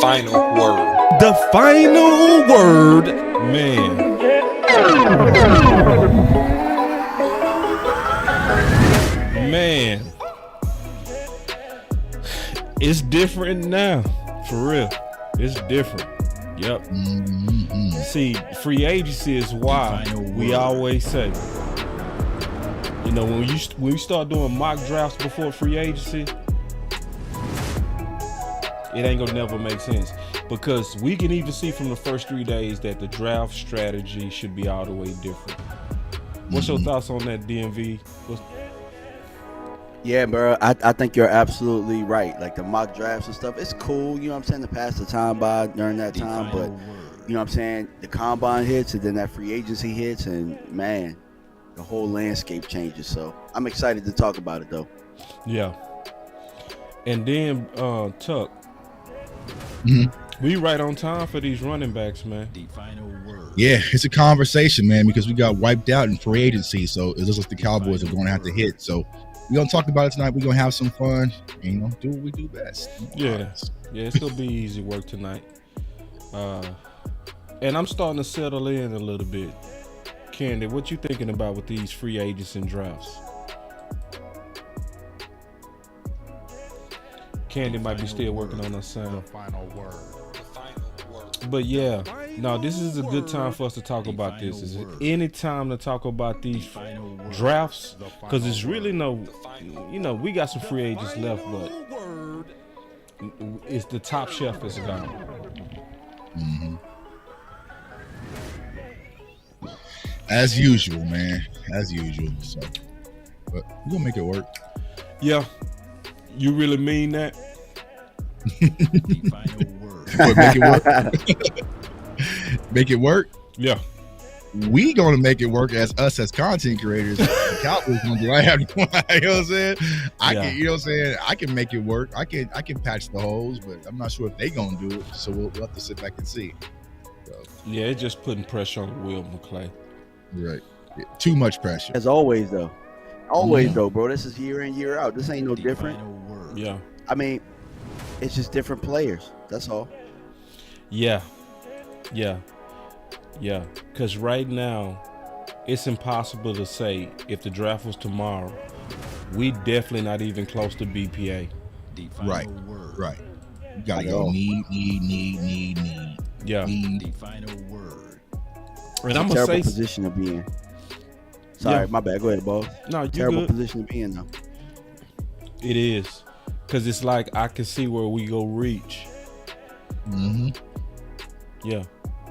final word. The final word, man. Man, it's different now, for real. It's different. Yep. See, free agency is why we always say, you know, when we start doing mock drafts before free agency, it ain't gonna never make sense, because we can even see from the first 3 days that the draft strategy should be all the way different. What's your thoughts on that, D.M.V? Yeah, bro, I think you're absolutely right. Like the mock drafts and stuff, it's cool, you know what I'm saying, to pass the time by during that time, but you know what I'm saying, the combine hits and then that free agency hits, and man, the whole landscape changes. So I'm excited to talk about it though. Yeah. And then Tuck, we right on time for these running backs, man. The final word. Yeah, it's a conversation, man, because we got wiped out in free agency, so it looks like the Cowboys are going to have to hit. So we're going to talk about it tonight. We're going to have some fun and, you know, do what we do best. Yeah, it's going to be easy work tonight. And I'm starting to settle in a little bit. Candy, what you thinking about with these free agents and drafts? Candy might be still working on her sound. The final word. But yeah, no, this is a good time for us to talk about this. Is it any time to talk about these drafts? Because it's really no, you know, we got some free agents left, but it's the top shelf is gone. As usual, man. As usual. So, but we're going to make it work. Yeah. You really mean that? The final word. What, make it work? Make it work? Yeah. We gonna make it work as content creators. The Cowboys gonna do. I have, you know what I'm saying? I can, you know what I'm saying? I can make it work. I can patch the holes, but I'm not sure if they gonna do it. So we'll have to sit back and see. So. Yeah, it's just putting pressure on Will McClay. Right. Yeah, too much pressure. As always though. Always though, bro. This is year in, year out. This ain't no different. Yeah. I mean, it's just different players. That's all. Yeah. Because right now, it's impossible to say if the draft was tomorrow, we definitely not even close to BPA. Right. You gotta go need. Yeah. Need. The final word. And I'm gonna terrible say position to be in. Sorry, my bad. Go ahead, boss. No, you terrible good. Position to be in though. It is, because it's like I can see where we go reach. Yeah.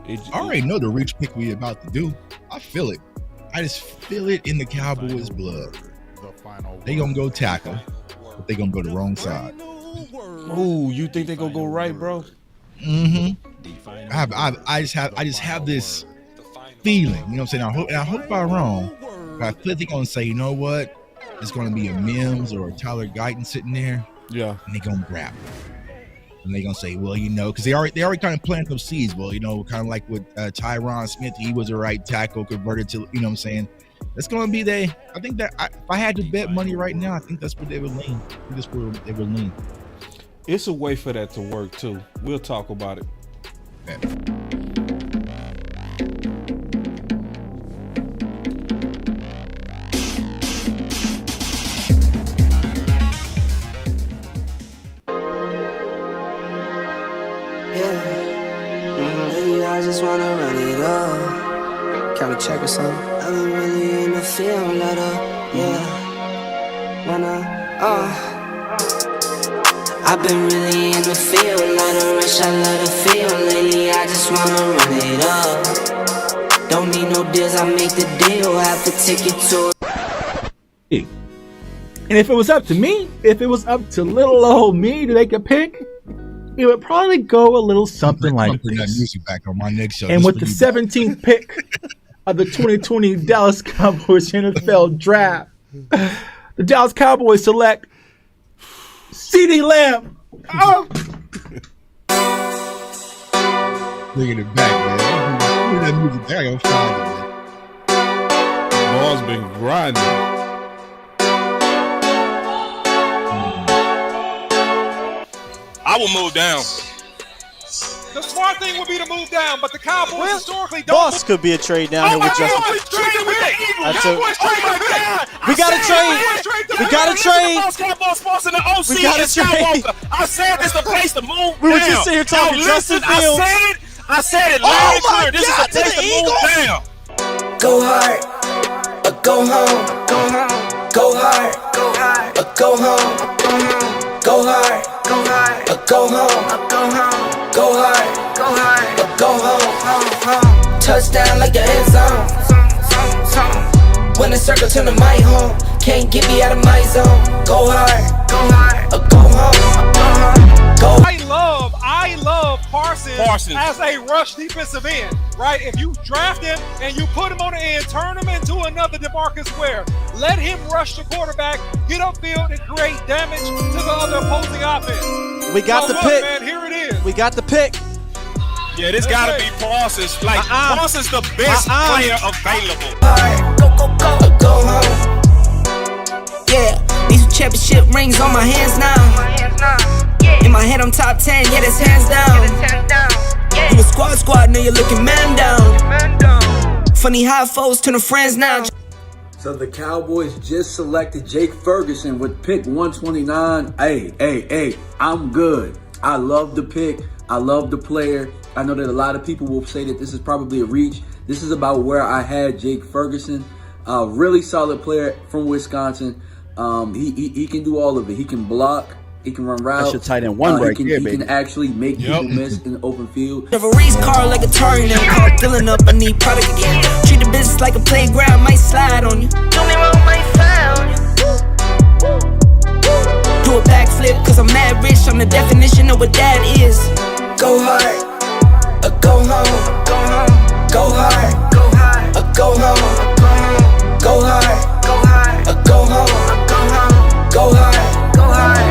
I already know the reach pick we about to do. I feel it. I just feel it in the Cowboys' blood. They gonna go tackle, but they gonna go the wrong side. Ooh, you think they gonna go right, bro? I just have this feeling. You know what I'm saying? I hope I'm wrong, but I feel like they're gonna say, you know what? It's gonna be a Mims or a Tyler Guyton sitting there. Yeah. And they gonna grab him. And they gonna say, well, you know, because they already kind of planted some seeds. Well, you know, kind of like with Tyron Smith, he was a right tackle converted to, you know what I'm saying? That's gonna be I think that if I had to bet money right now, I think that's where they would lean. That's where they would lean. It's a way for that to work too. We'll talk about it. Yeah. I just wanna run it up. Can we check or something? I've been really in the field, let up, I've been really in the field, let her rush, I let her feel. Lately, I just wanna run it up. Don't need no deals, I make the deal. Have to take it to. And if it was up to me, if it was up to little old me to make a pick, it would probably go a little something like this. That music back on my next show. And with the 17th pick of the 2020 Dallas Cowboys NFL Draft, the Dallas Cowboys select CeeDee Lamb. Oh. Bringing it back, man. Bring that music back. I gotta find it, man. Ball's been grinding. I will move down. The smart thing would be to move down, but the Cowboys historically don't. Boss could be a trade down here with Justin. That's it. We got to trade. We got to trade. We got to trade. I said it's the place to move. We were just sitting here talking Justin Fields. I said it loud and clear. This is the place to move down. Go hard, or go home. Go home. Go hard, or go home. Go hard, or go home. Go hard, or go home. Touchdown like the end zone. When the circle turn to my home, can't get me out of my zone. Go hard, or go home. Go. I love Parsons as a rush defensive end, right? If you draft him and you put him on the end, turn him into another DeMarcus Ware. Let him rush the quarterback, get upfield, and create damage to the other opposing offense. We got the pick. Man, here it is. We got the pick. Yeah, this gotta be Parsons. Like, Parsons the best player available. Go home. Yeah, these championship rings on my hands now. In my head, I'm top 10, yeah, that's hands down. You a squad, now you're looking man down. Funny how foes turn to friends now. So the Cowboys just selected Jake Ferguson with pick 129. Hey, I'm good. I love the pick. I love the player. I know that a lot of people will say that this is probably a reach. This is about where I had Jake Ferguson. Really solid player from Wisconsin. He can do all of it. He can block. He can run routes. That's your tight end one right here, He baby. can actually make people miss in the open field. Have a race car like a Atari and I'm filling up, I need product again. Treat the business like a playground, might slide on you. Don't me wrong, might slide on you. Do a backflip, cause I'm mad rich, I'm the definition of what that is. Go hard, or go home. Go hard, or go home. Go hard, or go home. Go hard,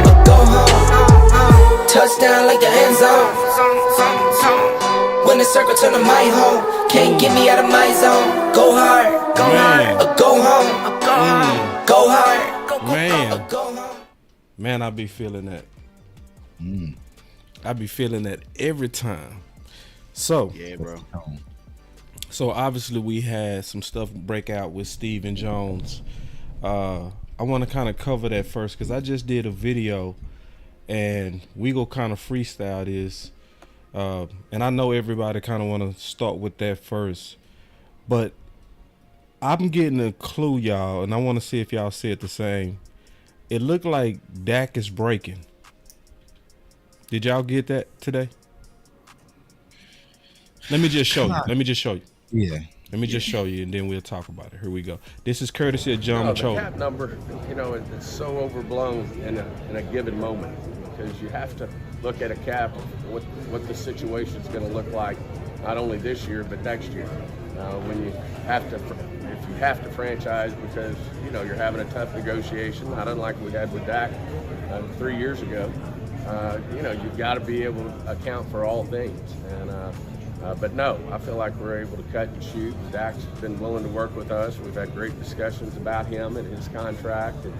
or go home. Touchdown like the end zone. When the circle turn to my home, can't get me out of my zone. Go hard, or go home. Go hard, Man. go home. Man, I be feeling that. I be feeling that every time. So, Yeah, bro. so obviously we had some stuff break out with Stephen Jones. I want to kind of cover that first because I just did a video and we go kind of freestyle this. And I know everybody kind of want to start with that first. But I'm getting a clue, y'all, and I want to see if y'all see it the same. It looked like Dak is breaking. Did y'all get that today? Let me just show you. Yeah. Let me just show you, and then we'll talk about it. Here we go. This is courtesy of John The Machola. cap number, it's so overblown in a given moment because you have to look at a cap, what the situation's going to look like, not only this year but next year. When you have to, if you have to franchise because you're having a tough negotiation, not unlike we had with Dak 3 years ago. You've got to be able to account for all things. But no, I feel like we're able to cut and shoot. Dak's been willing to work with us. We've had great discussions about him and his contract. And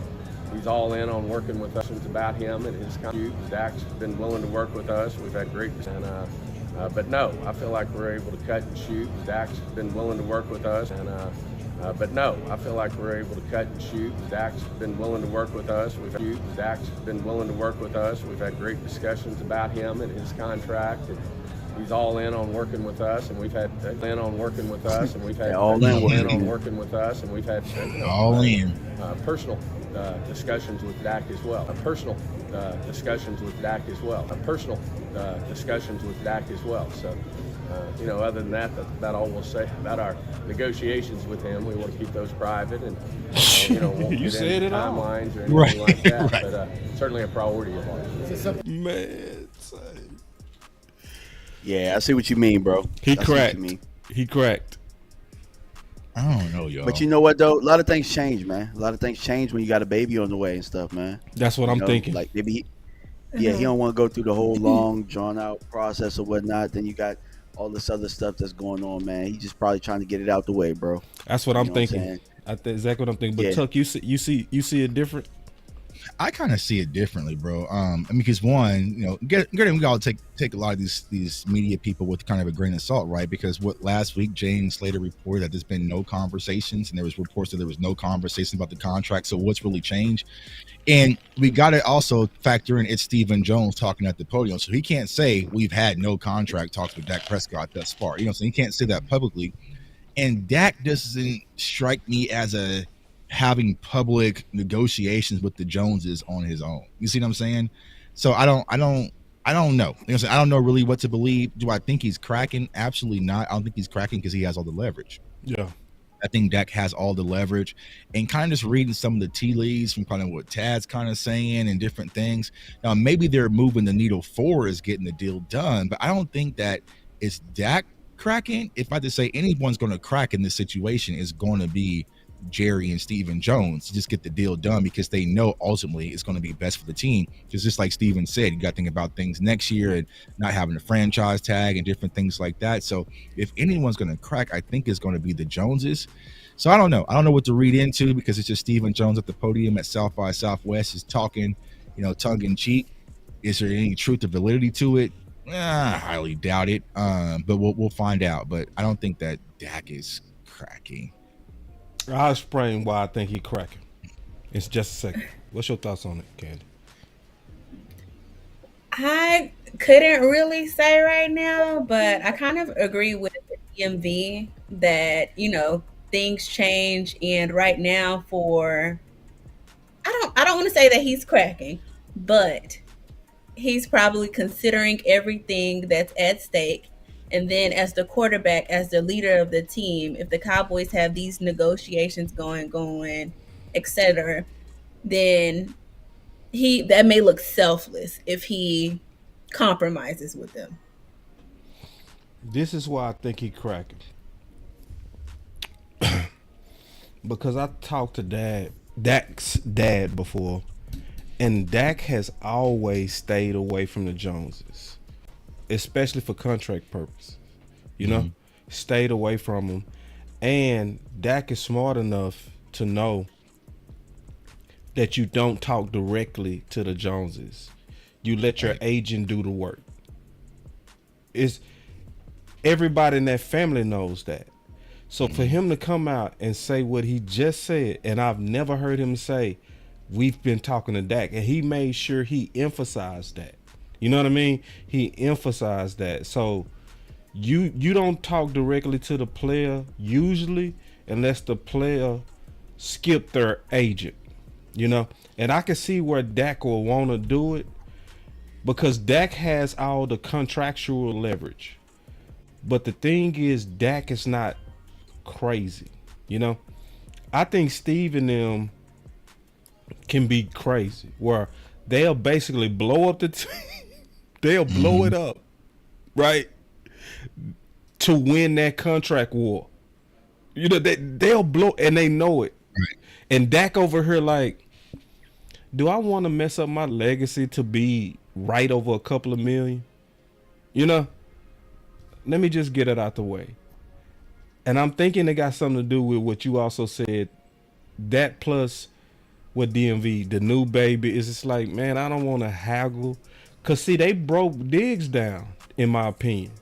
he's all in on working with us about him and his contract. Dak's been willing to work with us. We've had great discussions. But no, I feel like we're able to cut and shoot. Dak's been willing to work with us. But no, I feel like we're able to cut and shoot. Dak's been willing to work with us. Dak's been willing to work with us. We've had great discussions about him and his contract. And he's all in on working with us, and we've had working with us, and we've had all in on working with us, and we've had personal discussions with Dak as well. Personal discussions with Dak as well. Personal discussions with Dak as well. So, other than that, that's about all we'll say about our negotiations with him. We want to keep those private, and won't You get said into it all. timelines or anything like that. But certainly a priority of ours. Man, Yeah, I see what you mean, bro. he I see what cracked. you mean. He cracked. I don't know, y'all. But you know what, though? A lot of things change, man. A lot of things change when you got a baby on the way and stuff, man. That's what I'm thinking. Like maybe, he don't want to go through the whole long, drawn-out process or whatnot. Then you got all this other stuff that's going on, man. He's just probably trying to get it out the way, bro. That's what I'm You know what I'm thinking. saying? Exactly what I'm thinking. But Yeah. Tuck, you see it different. I kind of see it differently, bro. I mean, because one, we gotta take a lot of these media people with kind of a grain of salt, right? Because what last week Jane Slater reported that there's been no conversations, and there was reports that there was no conversation about the contract. So what's really changed? And we got to also factor in it's Stephen Jones talking at the podium, so he can't say we've had no contract talks with Dak Prescott thus far. So he can't say that publicly. And Dak doesn't strike me as having public negotiations with the Joneses on his own. You see what I'm saying? So I don't know. I don't know really what to believe. Do I think he's cracking? Absolutely not. I don't think he's cracking because he has all the leverage. Yeah. I think Dak has all the leverage, and kind of just reading some of the tea leaves from kind of what Tad's kind of saying and different things. Now, maybe they're moving the needle forward is getting the deal done, but I don't think that it's Dak cracking. If I had to say anyone's going to crack in this situation, is going to be Jerry and Stephen Jones to just get the deal done, because they know ultimately it's going to be best for the team. Because just like Stephen said, you got to think about things next year and not having a franchise tag and different things like that. So if anyone's going to crack, I think it's going to be the Joneses. So I don't know what to read into, because it's just Stephen Jones at the podium at South by Southwest is talking, tongue in cheek. Is there any truth or validity to it? I highly doubt it. But we'll find out. But I don't think that Dak is cracking. I'll explain why I think he's cracking. It's just a second. What's your thoughts on it, Candy? I couldn't really say right now, but I kind of agree with the D.M.V that, things change, and right now I don't want to say that he's cracking, but he's probably considering everything that's at stake. And then as the quarterback, as the leader of the team, if the Cowboys have these negotiations going, etc., then that may look selfless if he compromises with them. This is why I think he cracking. Because I talked to Dak's dad before, and Dak has always stayed away from the Joneses, especially for contract purposes. Stayed away from them. And Dak is smart enough to know that you don't talk directly to the Joneses. You let your agent do the work. Everybody in that family knows that. So for him to come out and say what he just said, and I've never heard him say, we've been talking to Dak, and he made sure he emphasized that. You know what I mean? He emphasized that. So you don't talk directly to the player usually unless the player skip their agent. And I can see where Dak will want to do it, because Dak has all the contractual leverage. But the thing is, Dak is not crazy. I think Steve and them can be crazy, where they'll basically blow up the team. They'll blow it up, right, to win that contract war. They'll blow, and they know it. Right. And Dak over here like, do I want to mess up my legacy to be right over a couple of million? Let me just get it out the way. And I'm thinking it got something to do with what you also said. That plus with D.M.V, the new baby, is just like, man, I don't want to haggle. Because, see, they broke Diggs down, in my opinion,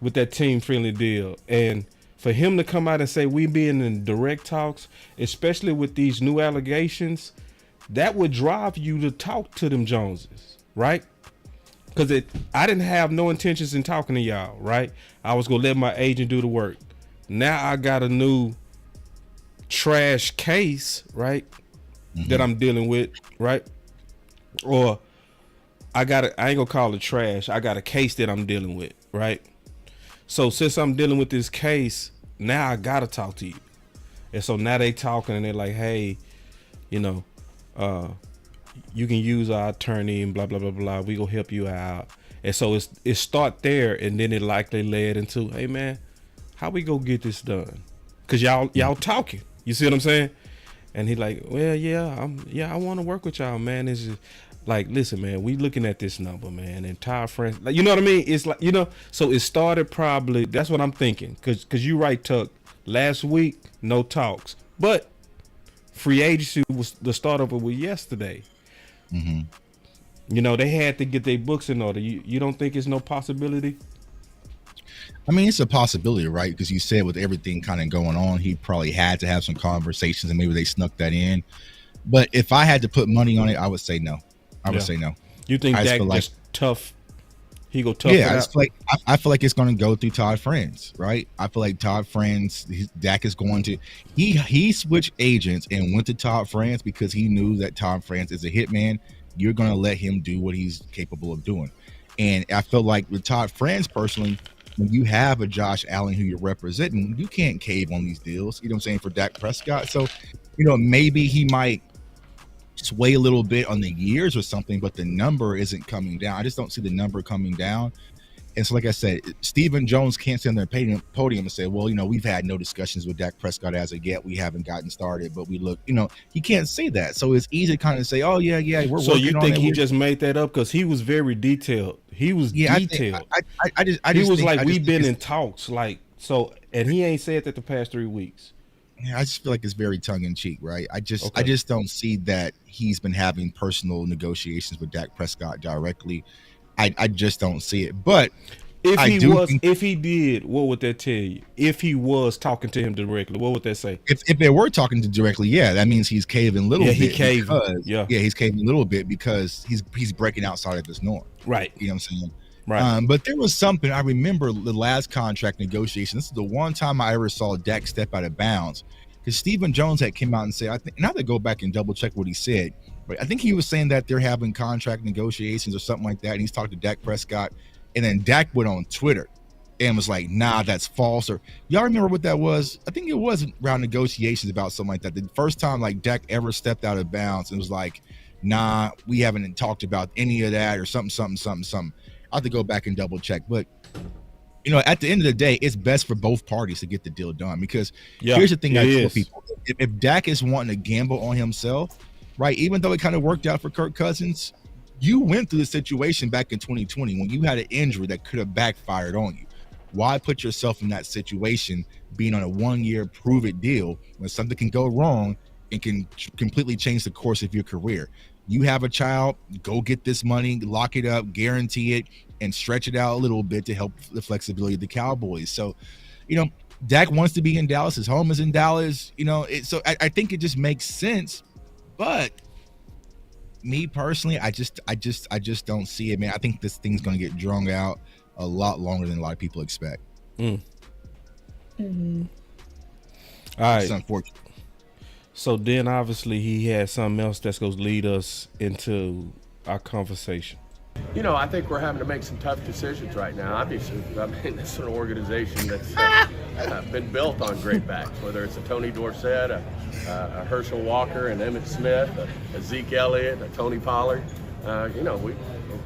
with that team-friendly deal. And for him to come out and say we being in direct talks, especially with these new allegations, that would drive you to talk to them Joneses, right? Because I didn't have no intentions in talking to y'all, right? I was going to let my agent do the work. Now I got a new trash case, right, that I'm dealing with, right? Or I ain't going to call it trash. I got a case that I'm dealing with, right? So since I'm dealing with this case, now I got to talk to you. And so now they talking and they're like, hey, you can use our attorney and blah, blah, blah, blah. We gonna help you out. And so it start there, and then it likely led into, hey man, how we go get this done? Cause y'all talking. You see what I'm saying? And he like, well, I want to work with y'all, man. It's just like, listen, man, we looking at this number, man. Entire friends, like, you know what I mean? It's like, so it started probably. That's what I'm thinking. Cause you right, Tuck. Last week, no talks, but free agency was the start of it was yesterday. Mm-hmm. You know, they had to get their books in order. You don't think it's no possibility? I mean, it's a possibility, right? Because you said with everything kind of going on, he probably had to have some conversations, and maybe they snuck that in. But if I had to put money on it, I would say no. I would say no. You think Dak just tough? He go tough. Yeah, I feel like it's going to go through Todd Friends, right? I feel like Todd Friends, Dak is going to. He switched agents and went to Todd Friends because he knew that Todd Friends is a hitman. You're going to let him do what he's capable of doing. And I feel like with Todd Friends personally, when you have a Josh Allen who you're representing, you can't cave on these deals. You know what I'm saying, for Dak Prescott. So, maybe he might sway a little bit on the years or something, but the number isn't coming down. I just don't see the number coming down. And so, like I said, Stephen Jones can't stand there on the podium and say, well, we've had no discussions with Dak Prescott as of yet. We haven't gotten started, but we look, he can't say that. So it's easy to kind of say, oh, yeah, we're so working on it. So you think he just made that up? Because he was very detailed. He was detailed. I just was like, we've been in talks. Like, so, and he ain't said that the past 3 weeks. Yeah, I just feel like it's very tongue-in-cheek, right? I just don't see that he's been having personal negotiations with Dak Prescott directly. I just don't see it. But if he did, what would that tell you? If he was talking to him directly, what would that say? If they were talking to directly, that means he's caving a little bit. He caved. He's caving a little bit because he's breaking outside of his norm. Right. You know what I'm saying? Right. But there was something I remember the last contract negotiation. This is the one time I ever saw Dak step out of bounds, because Stephen Jones had came out and said, I think, and I have to go back and double check what he said, but I think he was saying that they're having contract negotiations or something like that. And he's talking to Dak Prescott, and then Dak went on Twitter and was like, nah, that's false. Or y'all remember what that was? I think it was around negotiations about something like that. The first time like Dak ever stepped out of bounds and was like, nah, we haven't talked about any of that, or something. I have to go back and double check. But at the end of the day, it's best for both parties to get the deal done, because here's the thing I tell people. If Dak is wanting to gamble on himself, right, even though it kind of worked out for Kirk Cousins, you went through the situation back in 2020 when you had an injury that could have backfired on you. Why put yourself in that situation being on a 1-year prove-it deal when something can go wrong and can completely change the course of your career? You have a child, go get this money, lock it up, guarantee it, and stretch it out a little bit to help the flexibility of the Cowboys. So, Dak wants to be in Dallas. His home is in Dallas. So I think it just makes sense. But me personally, I just don't see it, man. I think this thing's going to get drawn out a lot longer than a lot of people expect. Mm-hmm. All right. It's unfortunate. So then obviously he has something else that's going to lead us into our conversation. I think we're having to make some tough decisions right now. Obviously, this is an organization that's been built on great backs, whether it's a Tony Dorsett, a Herschel Walker, an Emmitt Smith, a Zeke Elliott, a Tony Pollard.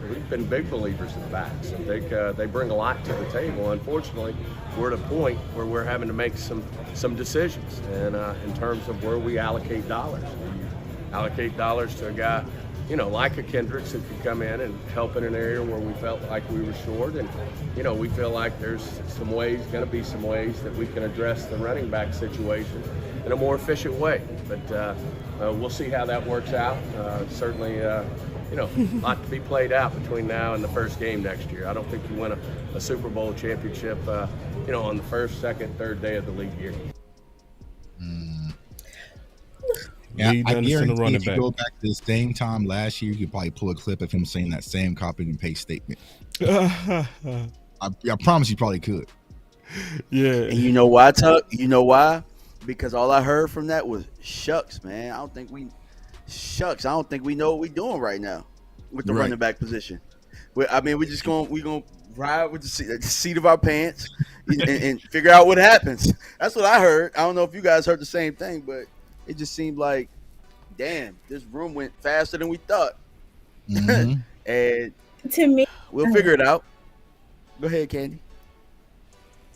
We've been big believers in backs. I think they bring a lot to the table. Unfortunately, we're at a point where we're having to make some decisions, and in terms of where we allocate dollars. We allocate dollars to a guy, like a Kendricks, who could come in and help in an area where we felt like we were short. And, we feel like there's going to be some ways that we can address the running back situation in a more efficient way. But we'll see how that works out. Certainly, a lot to be played out between now and the first game next year. I don't think you win a Super Bowl championship, on the first, second, third day of the league year. Yeah, I guarantee if you go back to the same time last year, you could probably pull a clip of him saying that same copy and paste statement. I promise you probably could. Yeah. And you know why, Tuck? You know why? Because all I heard from that was shucks, man. I don't think we know what we're doing right now with the running back position. We're just gonna ride with the seat of our pants and figure out what happens. That's what I heard. I don't know if you guys heard the same thing, but it just seemed like, damn, this room went faster than we thought. Mm-hmm. And to me, we'll figure it out. Go ahead, Candy.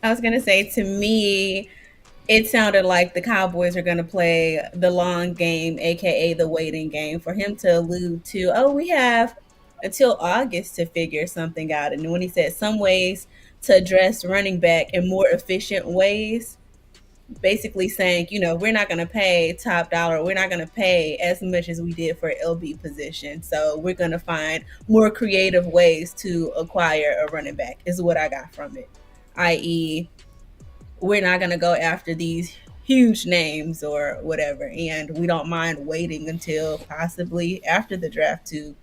I was going to say, to me, it sounded like the Cowboys are going to play the long game, a.k.a. the waiting game, for him to allude to, we have until August to figure something out. And when he said some ways to address running back in more efficient ways, basically saying, we're not going to pay top dollar. We're not going to pay as much as we did for LB position. So we're going to find more creative ways to acquire a running back is what I got from it. I.e., we're not going to go after these huge names or whatever. And we don't mind waiting until possibly after the draft to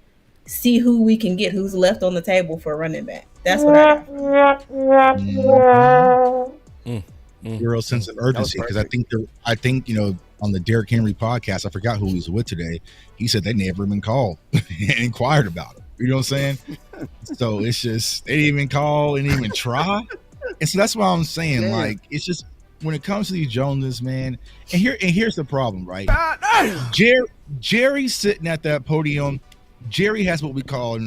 see who we can get, who's left on the table for running back. That's what I got from it. Real sense of urgency, because I think on the Derrick Henry podcast, I forgot who he was with today. He said they never even called and inquired about him. You know what I'm saying? So it's just they didn't even call and even try. And so that's why I'm saying, Damn. like, it's just when it comes to these Joneses, man. And here's the problem, right? Jerry's sitting at that podium. Jerry has what we call, our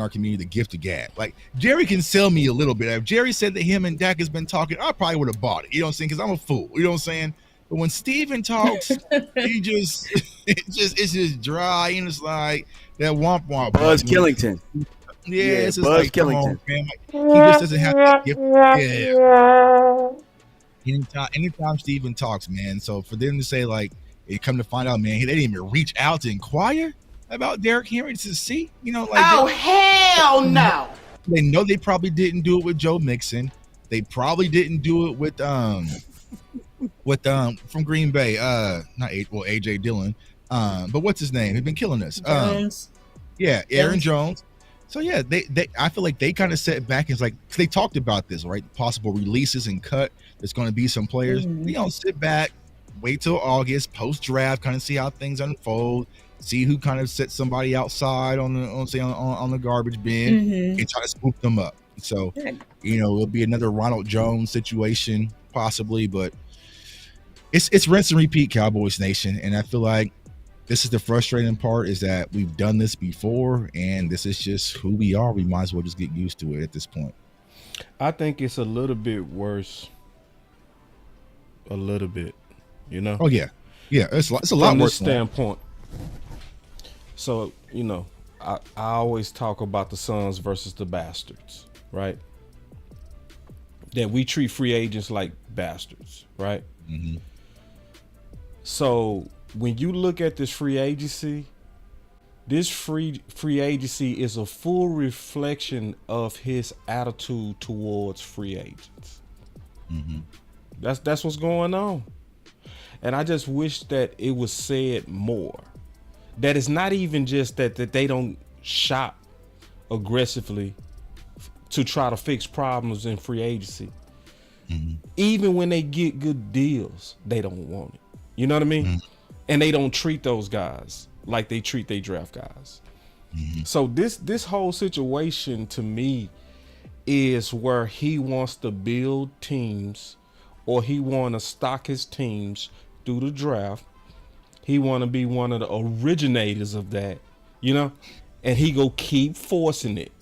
community, the gift of gab. Like, Jerry can sell me a little bit. If Jerry said that him and Dak has been talking, I probably would have bought it. You know what I'm saying? Because I'm a fool. You know what I'm saying? But when Steven talks, it's just dry, and it's like that womp womp. Buzz Killington. Yeah, it's just Buzz like, come Killington. on, man. Like, he just doesn't have that gift. Yeah. Anytime Steven talks, man. So for them to say, like, it come to find out, man, they didn't even reach out to inquire about Derrick Henry to see, hell no. They know they probably didn't do it with Joe Mixon. They probably didn't do it with from Green Bay, AJ Dillon, but what's his name? He's been killing us. Jones. Aaron Jones. So yeah, they I feel like they kind of set back. It's like, 'cause they talked about this, right? Possible releases and cut. There's going to be some players. Sit back, wait till August, post draft, kind of see how things unfold. See who kind of sets somebody outside on the garbage bin and try to scoop them up. So, it'll be another Ronald Jones situation possibly, but it's rinse and repeat, Cowboys Nation. And I feel like this is the frustrating part, is that we've done this before, and this is just who we are. We might as well just get used to it at this point. I think it's a little bit worse. A little bit, Oh yeah, it's a lot from worse. This standpoint. So, I always talk about the sons versus the bastards, right? That we treat free agents like bastards, right? Mm-hmm. So when you look at this free agency is a full reflection of his attitude towards free agents. Mm-hmm. That's what's going on. And I just wish that it was said more. That it's not even just that they don't shop aggressively to try to fix problems in free agency. Mm-hmm. Even when they get good deals, they don't want it. You know what I mean? Mm-hmm. And they don't treat those guys like they treat their draft guys. Mm-hmm. So this whole situation to me is where he wants to build teams, or he want to stock his teams through the draft. He want to be one of the originators of that, and he go keep forcing it.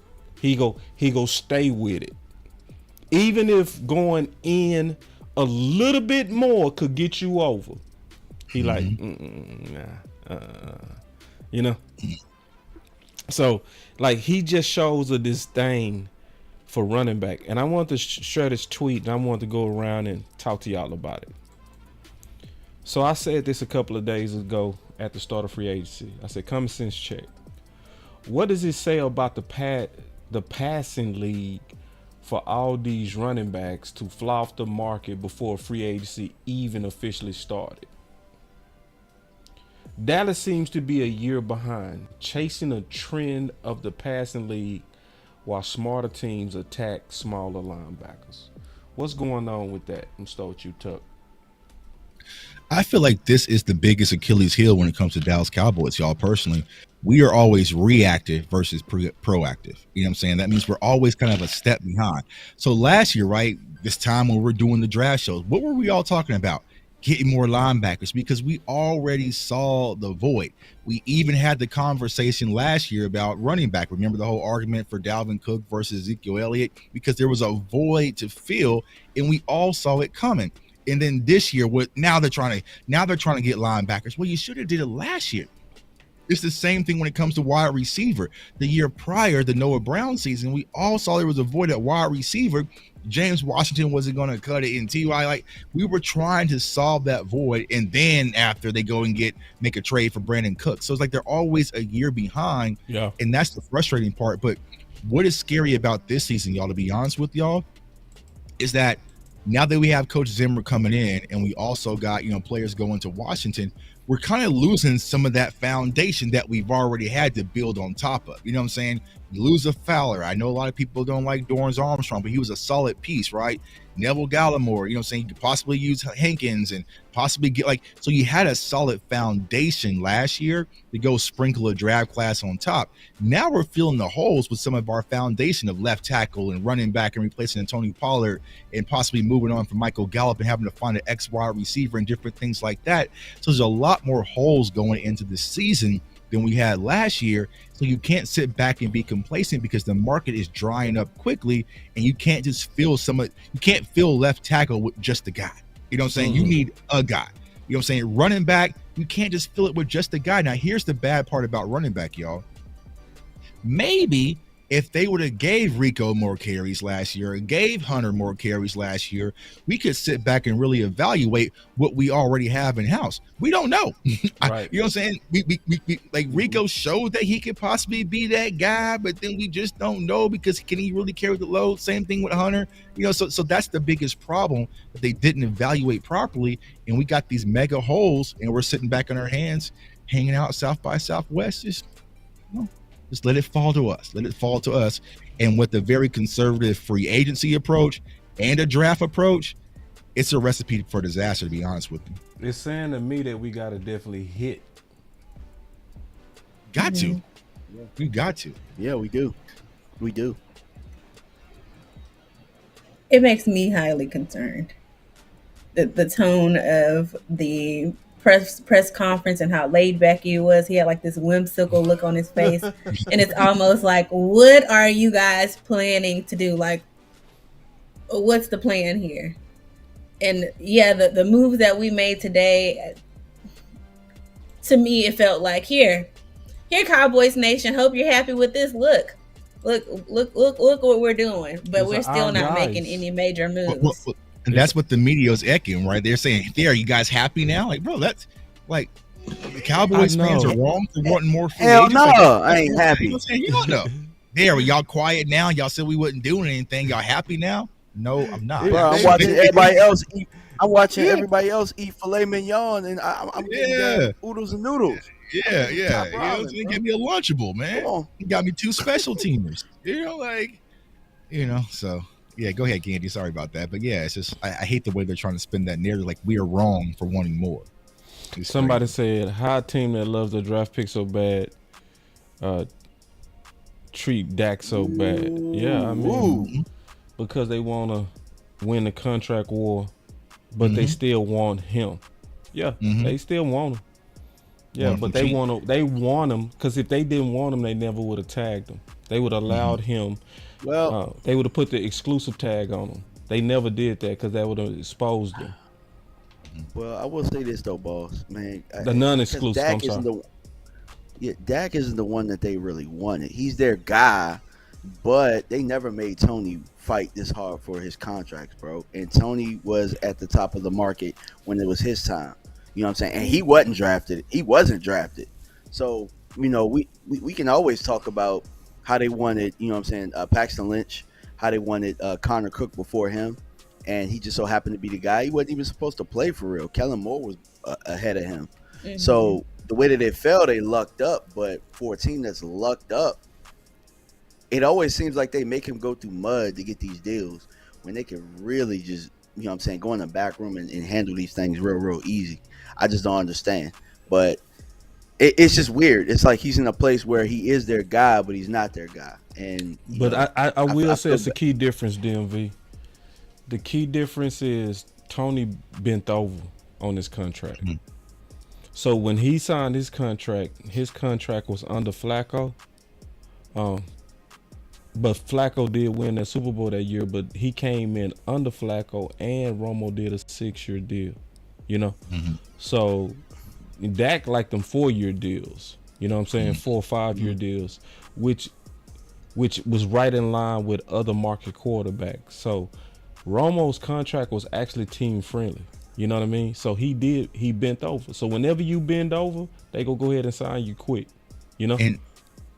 He go stay with it. Even if going in a little bit more could get you over. He like, So like, he just shows a disdain for running back. And I want to share this tweet, and I want to go around and talk to y'all about it. So I said this a couple of days ago at the start of free agency. I said, common sense check. What does it say about the passing league for all these running backs to fly off the market before free agency even officially started? Dallas seems to be a year behind, chasing a trend of the passing league while smarter teams attack smaller linebackers. What's going on with that? I'm start with you, Tuck. I feel like this is the biggest Achilles heel when it comes to Dallas Cowboys, y'all. Personally, we are always reactive versus proactive. You know what I'm saying? That means we're always kind of a step behind. So last year, right, this time when we're doing the draft shows, what were we all talking about? Getting more linebackers, because we already saw the void. We even had the conversation last year about running back. Remember the whole argument for Dalvin Cook versus Ezekiel Elliott, because there was a void to fill, and we all saw it coming. And then this year, now they're trying to get linebackers. Well, you should have did it last year. It's the same thing when it comes to wide receiver. The year prior, the Noah Brown season, we all saw there was a void at wide receiver. James Washington wasn't going to cut it in T.Y. Like, we were trying to solve that void, and then after they go and make a trade for Brandon Cooks. So it's like they're always a year behind, and that's the frustrating part. But what is scary about this season, y'all, to be honest with y'all, is that now that we have Coach Zimmer coming in and we also got, players going to Washington, we're kind of losing some of that foundation that we've already had to build on top of. You know what I'm saying? You lose a Fowler. I know a lot of people don't like Dorrance Armstrong, but he was a solid piece, right? Neville Gallimore, you know what I'm saying? You could possibly use Hankins and possibly so you had a solid foundation last year to go sprinkle a draft class on top. Now we're filling the holes with some of our foundation of left tackle and running back and replacing Tony Pollard and possibly moving on from Michael Gallup and having to find an X wide receiver and different things like that. So there's a lot more holes going into this season than we had last year. So you can't sit back and be complacent because the market is drying up quickly, and you can't just fill you can't fill left tackle with just a guy. You know what I'm saying? You need a guy. You know what I'm saying? Running back, you can't just fill it with just a guy. Now, here's the bad part about running back, y'all. Maybe if they would have gave Rico more carries last year, or gave Hunter more carries last year, we could sit back and really evaluate what we already have in house. We don't know. Right. You know what I'm saying? We like Rico showed that he could possibly be that guy, but then we just don't know because can he really carry the load? Same thing with Hunter. So that's the biggest problem, that they didn't evaluate properly, and we got these mega holes, and we're sitting back on our hands, hanging out South by Southwest. Just let it fall to us. Let it fall to us. And with a very conservative free agency approach and a draft approach, it's a recipe for disaster, to be honest with you. It's saying to me that we got to definitely hit. Got to. We got to. Yeah, we do. We do. It makes me highly concerned. The tone of the press conference and how laid back he was. He had like this whimsical look on his face. And it's almost like, what are you guys planning to do? Like, what's the plan here? And yeah, the moves that we made today, to me, it felt like, here, Cowboys Nation, hope you're happy with this. Look what we're doing. But we're still not making any major moves. And that's what the media is echoing, right? They're saying, "There, you guys happy now?" Like, bro, that's like the Cowboys fans are wrong for wanting more free agents. Hell no, I ain't happy. You know what I'm saying? You don't know. There, y'all quiet now. Y'all said we wasn't doing anything. Y'all happy now? No, I'm not. Bro, I'm watching everybody else eat. I'm watching everybody else eat filet mignon, and I'm getting oodles and noodles. Yeah. You know what I'm saying? Give me a Lunchable, man. You got me 2 special teamers. So. Yeah, go ahead, Candy. Sorry about that. But yeah, it's just I hate the way they're trying to spin that narrative like we are wrong for wanting more. Somebody said, how a team that loves the draft pick so bad treat Dak so bad. Yeah, I mean, because they want to win the contract war, but they still want him. Yeah, they still want him. Yeah, but they want him because if they didn't want him, they never would have tagged him. They would have allowed him. Well, they would have put the exclusive tag on him. They never did that because that would have exposed them. Well, I will say this though, boss, man. The non-exclusive. Dak Dak isn't the one that they really wanted. He's their guy, but they never made Tony fight this hard for his contracts, bro. And Tony was at the top of the market when it was his time. You know what I'm saying? And he wasn't drafted. He wasn't drafted. So, we can always talk about how they wanted, Paxton Lynch, how they wanted Connor Cook before him, and he just so happened to be the guy. He wasn't even supposed to play for real. Kellen Moore was ahead of him. Mm-hmm. So the way that they fell, they lucked up. But for a team that's lucked up, it always seems like they make him go through mud to get these deals when they can really just, go in the back room and handle these things real easy. I just don't understand. But it's just weird. It's like he's in a place where he is their guy, but he's not their guy. And I will say it's a key difference, D.M.V. The key difference is Tony bent over on his contract. Mm-hmm. So when he signed his contract was under Flacco. But Flacco did win that Super Bowl that year, but he came in under Flacco and Romo did a 6-year deal. Mm-hmm. So Dak liked them 4-year deals. You know what I'm saying? 4 or 5 year deals, which was right in line with other market quarterbacks. So Romo's contract was actually team friendly. You know what I mean? So he bent over. So whenever you bend over, they go ahead and sign you quick. You know? And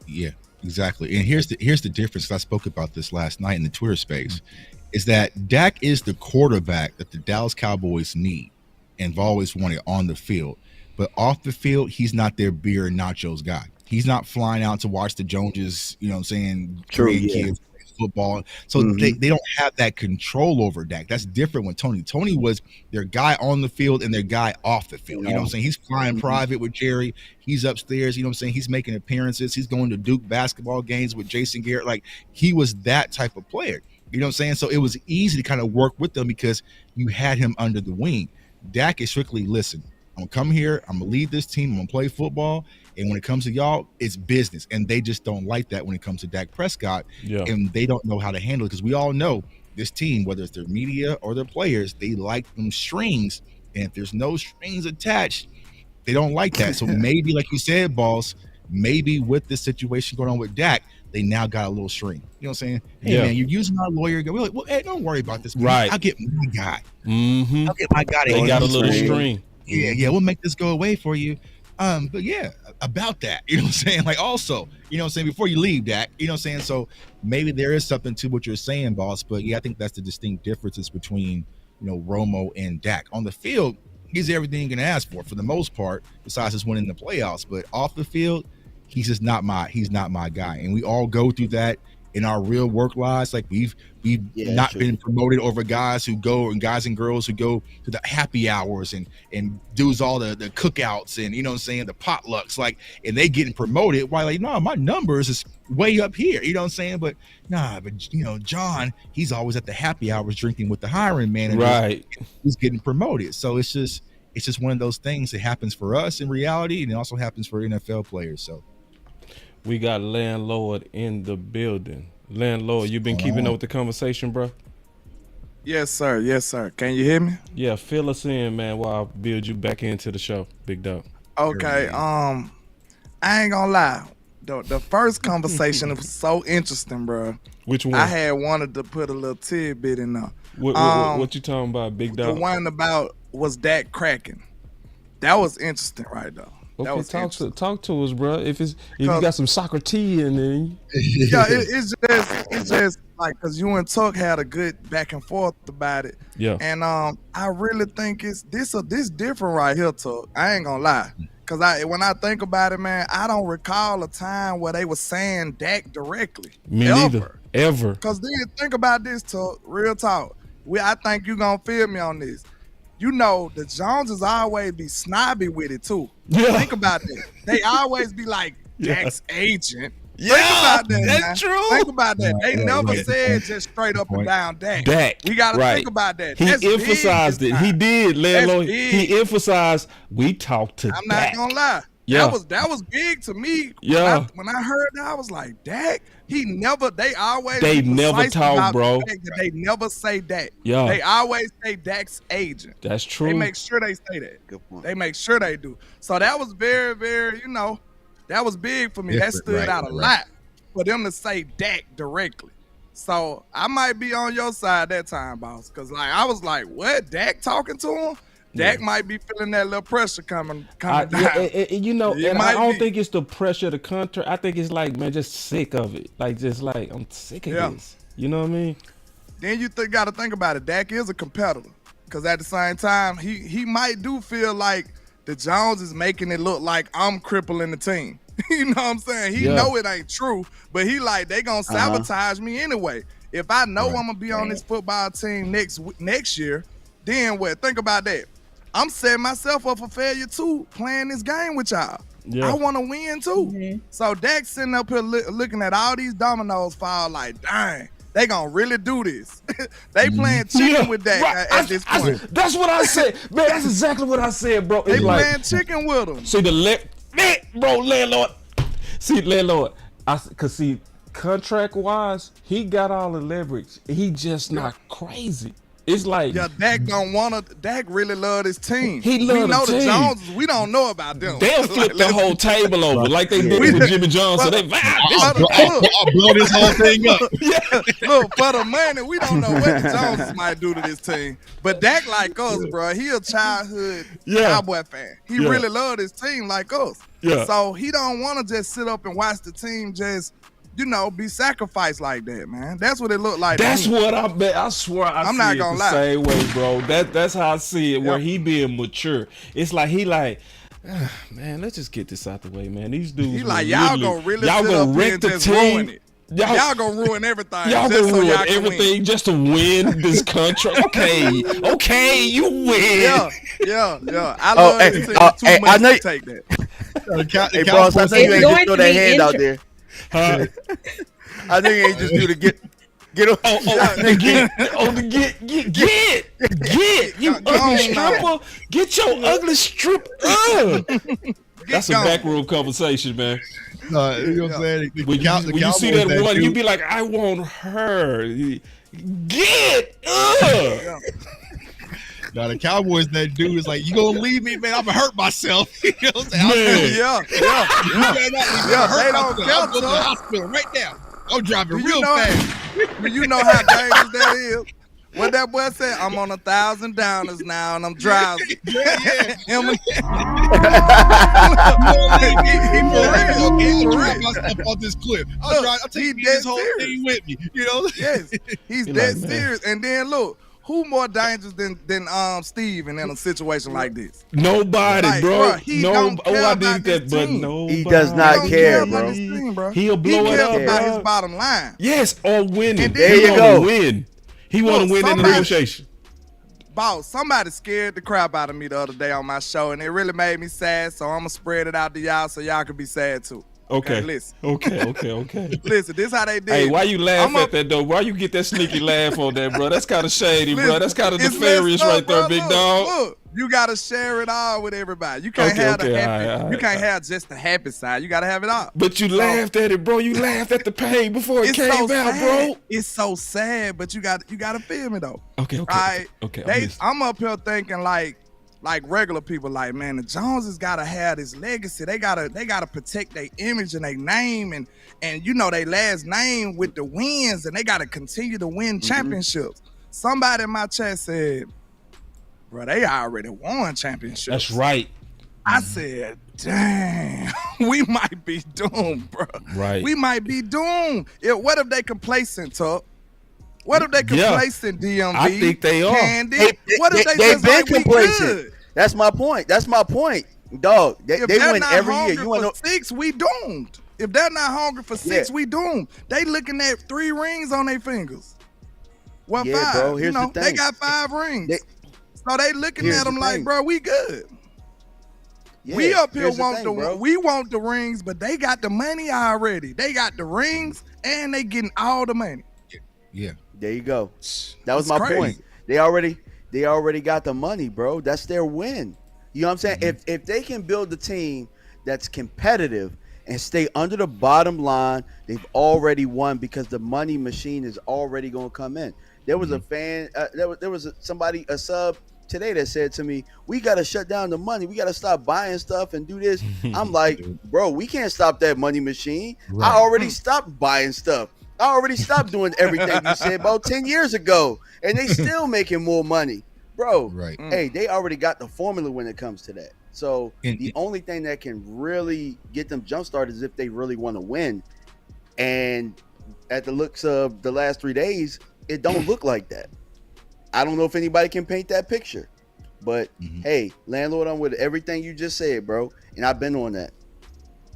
yeah, exactly. And here's the difference. I spoke about this last night in the Twitter space, is that Dak is the quarterback that the Dallas Cowboys need and have always wanted on the field. But off the field, he's not their beer and nachos guy. He's not flying out to watch the Joneses, you know what I'm saying, kids play football. So they don't have that control over Dak. That's different when Tony was their guy on the field and their guy off the field. You know what I'm saying? He's flying private with Jerry. He's upstairs, you know what I'm saying? He's making appearances. He's going to Duke basketball games with Jason Garrett. Like, he was that type of player. You know what I'm saying? So it was easy to kind of work with them because you had him under the wing. Dak is strictly, listen, I'm gonna come here, I'm gonna lead this team, I'm gonna play football, and when it comes to y'all, it's business. And they just don't like that when it comes to Dak Prescott, and they don't know how to handle it, because we all know this team, whether it's their media or their players, they like them strings, and if there's no strings attached, they don't like that. So maybe, like you said, boss, maybe with this situation going on with Dak, they now got a little string. You know what I'm saying? Hey, man, you're using our lawyer. We're like, well, hey, don't worry about this, man. Right. I'll get my guy. I'll get my guy. They got a little string. Yeah, we'll make this go away for you. But yeah, about that, you know what I'm saying? Like, also, you know what I'm saying, before you leave, Dak, you know what I'm saying? So maybe there is something to what you're saying, boss. But yeah, I think that's the distinct differences between, you know, Romo and Dak. On the field, he's everything you can ask for the most part, besides just winning the playoffs. But off the field, he's not my guy. And we all go through that in our real work lives. Like, we've not been promoted over guys and guys and girls who go to the happy hours and does all the cookouts and, you know what I'm saying, the potlucks, like, and they getting promoted while, like, no, my numbers is way up here, you know what I'm saying? But you know, John, he's always at the happy hours drinking with the hiring manager. Right. He's getting promoted. So it's just one of those things that happens for us in reality, and it also happens for NFL players. So we got Landlord in the building. Landlord, you been keeping up with the conversation, bro? Yes, sir. Yes, sir. Can you hear me? Yeah, fill us in, man, while I build you back into the show, big dog. Okay. I ain't gonna lie. The first conversation was so interesting, bro. Which one? I had wanted to put a little tidbit in there. What you talking about, big dog? The one about was Dak cracking. That was interesting, right though. Okay, talk to us, bro. If you got some soccer tea in there. Yeah, it's just like, because you and Tuck had a good back and forth about it. Yeah. And I really think it's this different right here, Tuck. I ain't gonna lie. Cause when I think about it, man, I don't recall a time where they were saying Dak directly. Me neither. Ever. Cause then think about this, Tuck. Real talk. I think you gonna feel me on this. You know, the Joneses always be snobby with it too. Yeah. Think about that. They always be like, Dak's agent. Yeah, think about that, that's man. true. Think about that. They never said just straight up and down Dak. We gotta think about that. He emphasized it. He did, Landlord. He emphasized we talked to I'm Dak. not gonna lie. Yeah. That was big to me. Yeah. When I heard that, I was like, Dak. They never talk, bro. They never say Dak. Yeah. They always say Dak's agent. That's true. They make sure they say that. Good point. They make sure they do. So that was very, very, that was big for me. That stood out a lot for them to say Dak directly. So I might be on your side that time, boss. Because I was like, what? Dak talking to him? Dak might be feeling that little pressure coming down. I don't think it's the pressure of the country. I think it's like, man, just sick of it. Like, I'm sick of this. You know what I mean? Then you got to think about it. Dak is a competitor. Because at the same time, he might do feel like the Jones is making it look like I'm crippling the team. You know what I'm saying? He know it ain't true, but he like, they going to sabotage me anyway. If I know I'm going to be on this football team next year, then what? Think about that. I'm setting myself up for failure too, playing this game with y'all. Yeah. I want to win too. Mm-hmm. So Dak's sitting up here looking at all these dominoes fall like, dang, they gonna really do this. They playing chicken with Dak at this point. That's what I said. Man, that's exactly what I said, bro. They playing chicken with them. See, Landlord. See, Landlord, contract-wise, he got all the leverage. He just not crazy. It's like Dak don't want to. Dak really love his team. He we love know the the team. Joneses. We don't know about them. They'll flip the whole table over like they did with Jimmy Johnson. They I'll blow this whole thing up. Look, for the money, we don't know what the Joneses might do to this team. But Dak like us, bro. He a childhood Cowboy fan. He really love his team like us. Yeah. So he don't want to just sit up and watch the team just, be sacrificed like that, man. That's what it looked like. That's what I bet. I swear I'm not see gonna it the lie. same way, bro. That's how I see it. Where he being mature. It's like he like, man, let's just get this out the way, man. These dudes. He like, y'all gonna really y'all sit gonna up wreck and the just team. ruin it. Y'all gonna ruin everything. Y'all just gonna so ruin y'all can everything win. just to win this contract. Okay, you win. Yeah. I love this team too much to take that. Hey, boss, I think you ain't just throw that hand out there. Huh? I think you ain't just do the get you ugly stripper. Get your ugly strip. That's a backroom conversation, man. You know what I'm saying? When you see that one, you be like, I want her. Get Now the Cowboys, that dude is like, you gonna leave me, man? I'm gonna hurt myself. You know what I'm saying? They don't care. I'll go to the hospital right now. I'm driving real fast. Do you know how dangerous that is? What that boy said, I'm on 1,000 downers now and I'm drowsy. He drive myself off this cliff. I'll take this whole thing with me. You know? Yes, he's dead serious. And then look, who more dangerous than Steve in a situation like this? Nobody, bro. He don't care I about did that, his but team. nobody. He does not care, bro. He'll blow it up. He cares about his bottom line. Yes, or winning. And there you go. Win. He want to win in the negotiation. Boss, somebody scared the crap out of me the other day on my show, and it really made me sad. So I'm gonna spread it out to y'all so y'all can be sad too. Okay. Listen. Okay. Listen, this how they did. Hey, why you laugh at that though? Why you get that sneaky laugh on that, bro? That's kind of shady, bro. That's kind of nefarious right there, big dog. Look, you gotta share it all with everybody. You can't have the happy. You can't have just the happy side. You gotta have it all. But you laughed at it, bro. You laughed at the pain before it came out, bro. It's so sad, but you gotta feel me though. Okay. Right? Okay. I'm up here thinking like regular people, like, man, the Joneses gotta have this legacy. They gotta protect their image and their name and their last name with the wins, and they gotta continue to win championships. Somebody in my chat said, bro, they already won championships. That's right. I said, damn, we might be doomed, bro. Right. We might be doomed. What if they complacent, Tuck? What if they complacent, D.M.V? I think they are. What if they've been complacent? That's my point. Dog, they win every year. You want to 6, we doomed. If they're not hungry for 6, we doomed. They looking at 3 rings on their fingers. Well, 5. Bro, here's the thing. They got 5 rings. So they looking at them like, bro, we good. Yeah, we up here we want the rings, but they got the money already. They got the rings and they getting all the money. Yeah. There you go. That was my point. They already got the money, bro. That's their win. You know what I'm saying? Mm-hmm. If they can build a team that's competitive and stay under the bottom line, they've already won because the money machine is already going to come in. There was a fan, there was a sub today that said to me, we got to shut down the money. We got to stop buying stuff and do this. I'm like, bro, we can't stop that money machine. Right. I already stopped buying stuff. I already stopped doing everything you said about 10 years ago, and they still making more money. Bro, right. Hey, they already got the formula when it comes to that. So the only thing that can really get them jump started is if they really want to win. And at the looks of the last 3 days, it don't look like that. I don't know if anybody can paint that picture. But, hey, landlord, I'm with everything you just said, bro. And I've been on that.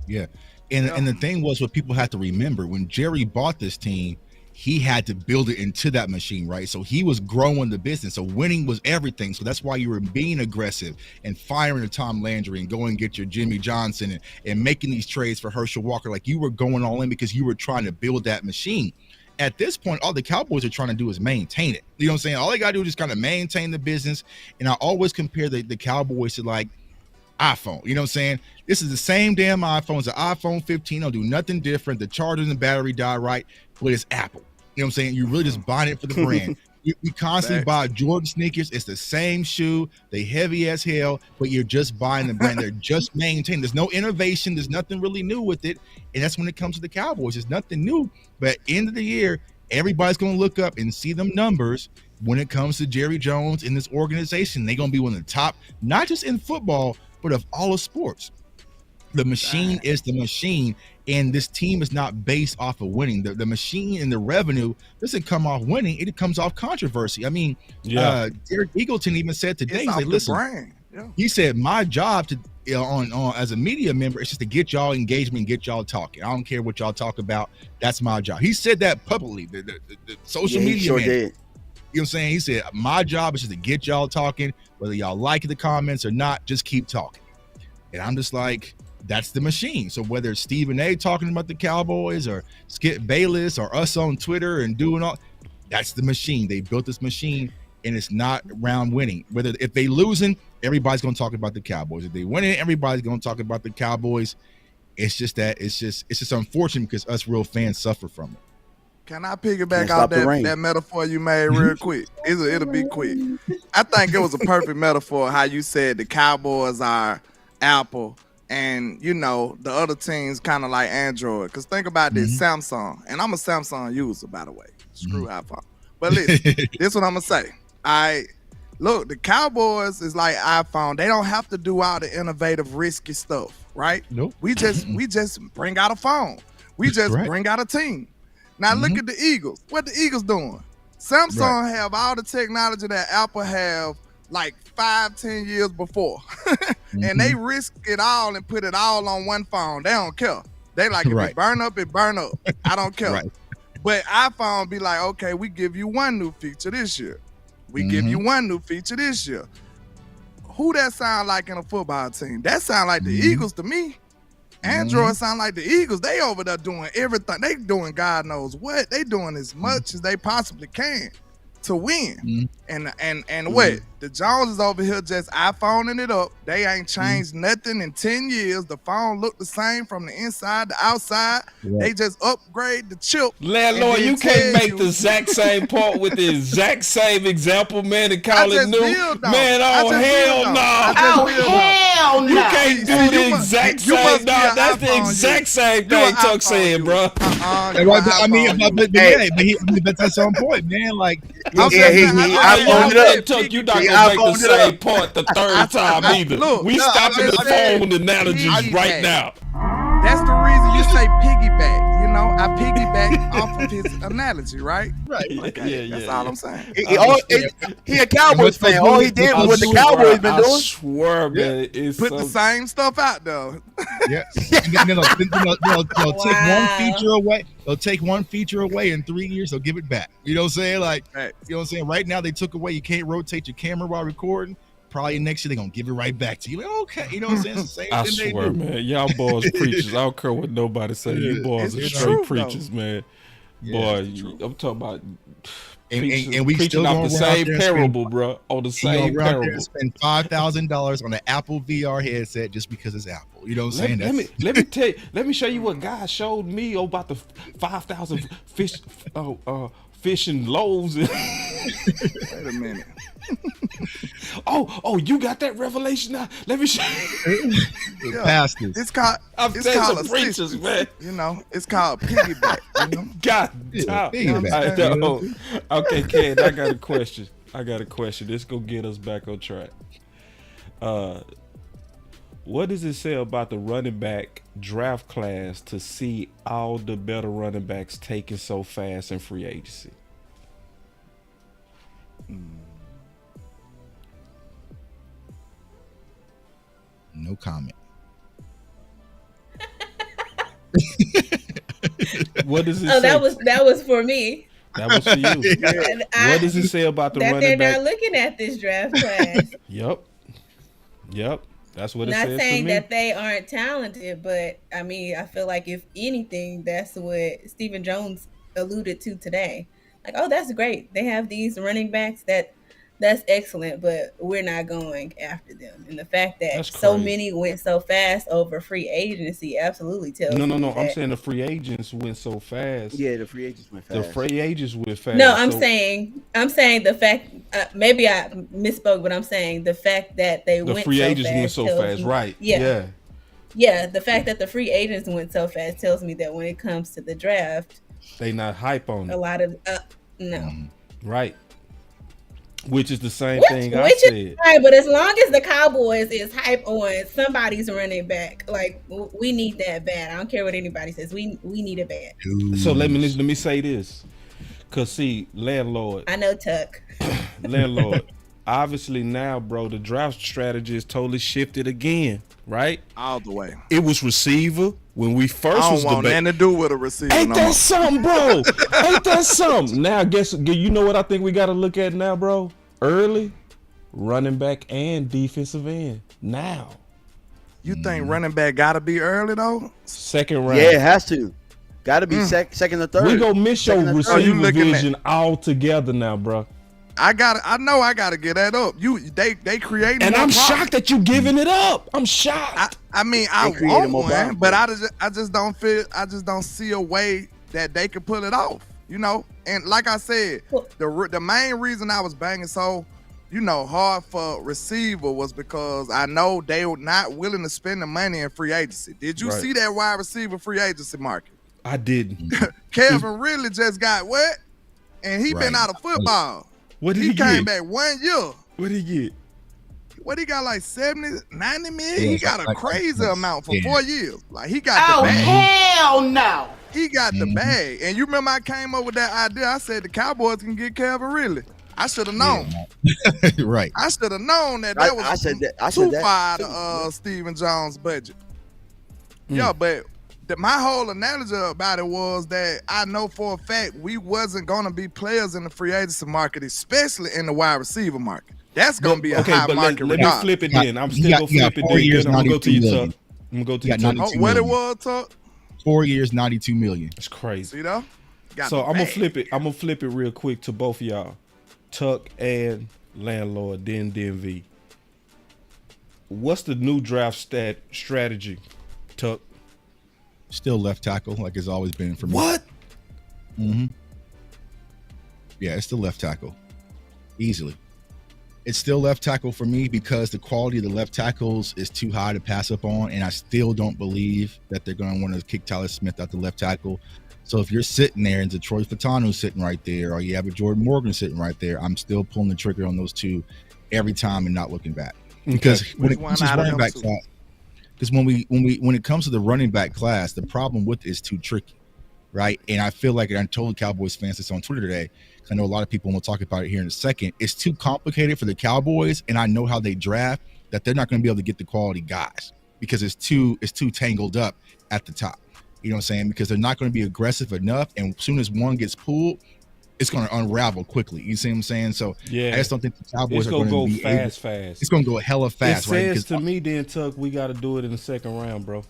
Yeah. And the thing was, what people have to remember, when Jerry bought this team, he had to build it into that machine, right? So he was growing the business. So winning was everything. So that's why you were being aggressive and firing the Tom Landry and going and get your Jimmy Johnson and making these trades for Herschel Walker. Like, you were going all in because you were trying to build that machine. At this point, all the Cowboys are trying to do is maintain it. You know what I'm saying? All they got to do is just kind of maintain the business. And I always compare the Cowboys to like iPhone. You know what I'm saying? This is the same damn iPhone. It's an iPhone 15. Don't do nothing different. The charger and the battery die right, but it's Apple. You know what I'm saying? You're really just buying it for the brand. We constantly buy Jordan sneakers. It's the same shoe. They heavy as hell, but you're just buying the brand. They're just maintaining. There's no innovation. There's nothing really new with it. And that's when it comes to the Cowboys. There's nothing new. But at the end of the year, everybody's going to look up and see them numbers when it comes to Jerry Jones in this organization. They're going to be one of the top, not just in football, but of all of sports. The machine is the machine, and this team is not based off of winning. The machine and the revenue doesn't come off winning; it comes off controversy. I mean, Derek Eagleton even said today, he's like, "Listen," he said, "My job to on as a media member is just to get y'all engagement and get y'all talking. I don't care what y'all talk about. That's my job." He said that publicly. The social media sure man. Did. You know what I'm saying? He said, "My job is just to get y'all talking, whether y'all like the comments or not. Just keep talking." And I'm just like, that's the machine. So whether it's Stephen A talking about the Cowboys or Skip Bayless or us on Twitter and doing all, that's the machine. They built this machine, and it's not around winning. Whether if they losing, everybody's going to talk about the Cowboys. If they winning, everybody's going to talk about the Cowboys. It's just unfortunate because us real fans suffer from it. Can I piggyback off that metaphor you made real quick? It'll be quick. I think it was a perfect metaphor how you said the Cowboys are Apple and, you know, the other teams kind of like Android. Because think about this, Samsung. And I'm a Samsung user, by the way. Screw iPhone. But listen, this is what I'm going to say. Look, the Cowboys is like iPhone. They don't have to do all the innovative, risky stuff, right? Nope. We just bring out a phone. We just bring out a team. Now look at the Eagles. What the Eagles doing? Samsung have all the technology that Apple have like 5-10 years before. And they risk it all and put it all on one phone. They don't care. They like, if it burn up, it burn up. I don't care. But iPhone be like, okay, we give you one new feature this year. We give you one new feature this year. Who that sound like in a football team? That sound like the Eagles to me. Android sound like the Eagles. They over there doing everything. They doing God knows what. They doing as much as they possibly can to win. And what? The Joneses over here just iPhoning it up. They ain't changed nothing in 10 years. The phone look the same from the inside to outside. They just upgrade the chip. Landlord, you can't make the exact same part with the exact same example, man, and call it new. Man, hell no. Hell no. You can't do the exact same. No, that's the exact same thing Tuck said, bro. I mean, but that's on point, man. Like, he iPhoned it up. Tuck, you not gonna make the same part the third time either. We stopping the phone analogies right now. That's the reason you say piggyback. You know, I piggyback off of his analogy, right? Okay, that's all I'm saying. He a Cowboys fan. All he did was what the Cowboys been doing. I swear, man. It's Put the same stuff out though. They'll take one feature away. They'll take one feature away in 3 years. They'll give it back. You know what I'm saying? Like, you know what I'm saying? Right now, they took away. You can't rotate your camera while recording. Probably next year they're gonna give it right back to you. Like, okay, you know what I'm saying? It's the same I thing swear, they do. man. Y'all boys preachers. I don't care what nobody say. You boys are straight preachers, man. Boy, I'm talking about and we preaching still off the same parable, bro. On the same parable. Spend $5,000 on an Apple VR headset just because it's Apple. You know what I'm saying? Let me tell you. Let me show you what God showed me about the 5,000 fishing loaves. Wait a minute. Oh, you got that revelation now? Let me show you. Pastors. It's called preachers, man. You know, it's called piggyback. You know? God damn. Okay, Ken, I got a question. This gonna get us back on track. What does it say about the running back draft class to see all the better running backs taken so fast in free agency? No comment. What does it say? that was for me. That was for you. What does it say about the running back? That they're not looking at this draft class. Yep. That's what it says to me. Not saying that they aren't talented, but I mean, I feel like if anything, that's what Stephen Jones alluded to today. Like, oh, that's great. They have these running backs that That's excellent, but we're not going after them. And the fact that That's so crazy. many went so fast over free agency absolutely tells me No. I'm that. saying the free agents went so fast. Yeah, the free agents went fast. The free agents went fast. No, I'm saying the fact. Maybe I misspoke, but I'm saying the fact that the free agents went so fast. Right? Yeah. The fact that the free agents went so fast tells me that when it comes to the draft, they not hype on it. a lot of no. Right. Which is the same thing I said. Right, but as long as the Cowboys is hype on somebody's running back, like we need that bad. I don't care what anybody says. We need it bad. So let me say this, cause see, landlord. I know Tuck. Landlord. Obviously now, bro, the draft strategy is totally shifted again, right? All the way. It was receiver when we first I was don't want nothing to do with a receiver. Ain't that something, bro? Ain't that something? Now, you know what I think we got to look at now, bro? Early running back and defensive end. Now, you think running back got to be early though? Second round. Yeah, it has to. Got to be second or third. We gonna miss your receiver vision altogether now, bro. I know I gotta get that up. They creating, and I'm shocked that you giving it up. I'm shocked. I mean, I want one, but I just don't feel. I just don't see a way that they could pull it off. You know, and like I said, the main reason I was banging so, hard for receiver was because I know they were not willing to spend the money in free agency. Did you see that wide receiver free agency market? I didn't. Kevin really just got what, and he been out of football. What did he came get? Back 1 year. What did he get? What he got, like 70, 90 million? Yeah, he got a crazy amount for 4 years. Like he got the bag. Hell no. He got the bag. And you remember I came up with that idea. I said the Cowboys can get Calvin Ridley. I should have known. Right. I should have known that was too far out of Stephen Jones' budget. Yeah, but my whole analogy about it was that I know for a fact we wasn't going to be players in the free agency market, especially in the wide receiver market. That's going to be a high market. Let me flip it then. I'm still going to flip it then. I'm going to go to you, Tuck. I'm going to go to you, Tuck. What it was, Tuck? 4 years, $92 million. That's crazy. See that? So I'm going to flip it. I'm going to flip it real quick to both of y'all. Tuck and Landlord, then D.M.V. What's the new draft strategy, Tuck? Still left tackle, like it's always been for me. What? Mm-hmm. Yeah, it's still left tackle. Easily. It's still left tackle for me because the quality of the left tackles is too high to pass up on, and I still don't believe that they're going to want to kick Tyler Smith out the left tackle. So if you're sitting there and Detroit Fatano's sitting right there, or you have a Jordan Morgan sitting right there, I'm still pulling the trigger on those two every time and not looking back. Because when it comes to running back class, because when it comes to the running back class, the problem with it is too tricky, right? And I feel like, and I told Cowboys fans this on Twitter today, because I know a lot of people, and we'll talk about it here in a second, it's too complicated for the Cowboys, and I know how they draft, that they're not going to be able to get the quality guys because it's too tangled up at the top. You know what I'm saying? Because they're not going to be aggressive enough, and as soon as one gets pulled, it's going to unravel quickly. You see what I'm saying? So yeah, I just don't think the Cowboys are going to be fast. It's going to go hella fast, right? It says to me, then, Tuck, we got to do it in the second round, bro.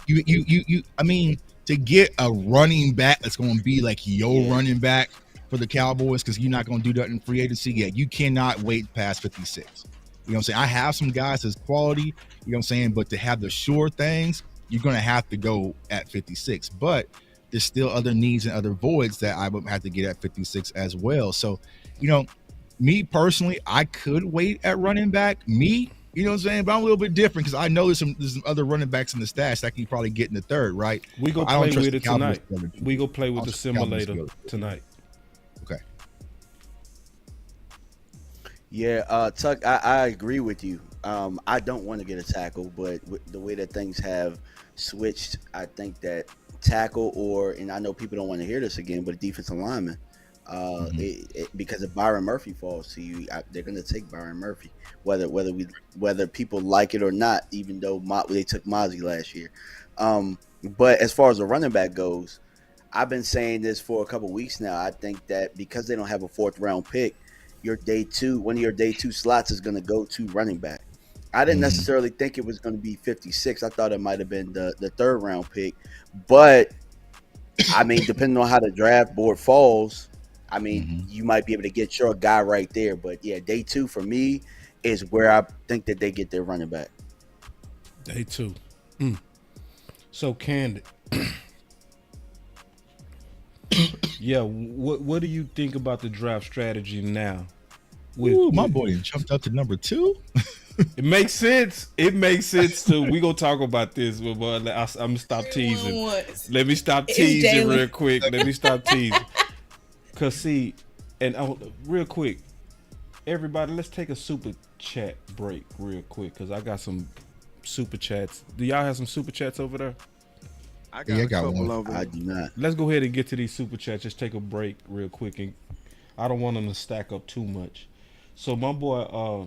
I mean, to get a running back that's going to be like your running back for the Cowboys, because you're not going to do that in free agency yet. You cannot wait past 56. You know what I'm saying? I have some guys that's quality, you know what I'm saying? But to have the sure things, you're going to have to go at 56. But there's still other needs and other voids that I would have to get at 56 as well. So, me personally, I could wait at running back. You know what I'm saying? But I'm a little bit different because I know there's some other running backs in the stash that can probably get in the third, right? We go play with it tonight. We go play with the simulator tonight. Okay. Yeah, Tuck, I agree with you. I don't want to get a tackle, but with the way that things have switched, I think that tackle and I know people don't want to hear this again, but a defensive lineman, because if Byron Murphy falls to you, they're going to take Byron Murphy, whether people like it or not, even though they took Mozzie last year. But as far as the running back goes, I've been saying this for a couple weeks now. I think that because they don't have a 4th round pick, one of your day 2 slots is going to go to running back. I didn't necessarily think it was going to be 56. I thought it might have been the 3rd round pick. But, I mean, depending on how the draft board falls, I mean, you might be able to get your guy right there. But yeah, day 2 for me is where I think that they get their running back. Day 2. So Candid. Yeah, what do you think about the draft strategy now? My boy jumped up to number 2. It makes sense. It makes sense too. We gonna talk about this, but I'm gonna stop teasing. Let me stop teasing real quick. Let me stop teasing. Cause see, and real quick, everybody, let's take a super chat break real quick. Cause I got some super chats. Do y'all have some super chats over there? I got one over. I do not. Let's go ahead and get to these super chats. Just take a break real quick, and I don't want them to stack up too much. So my boy,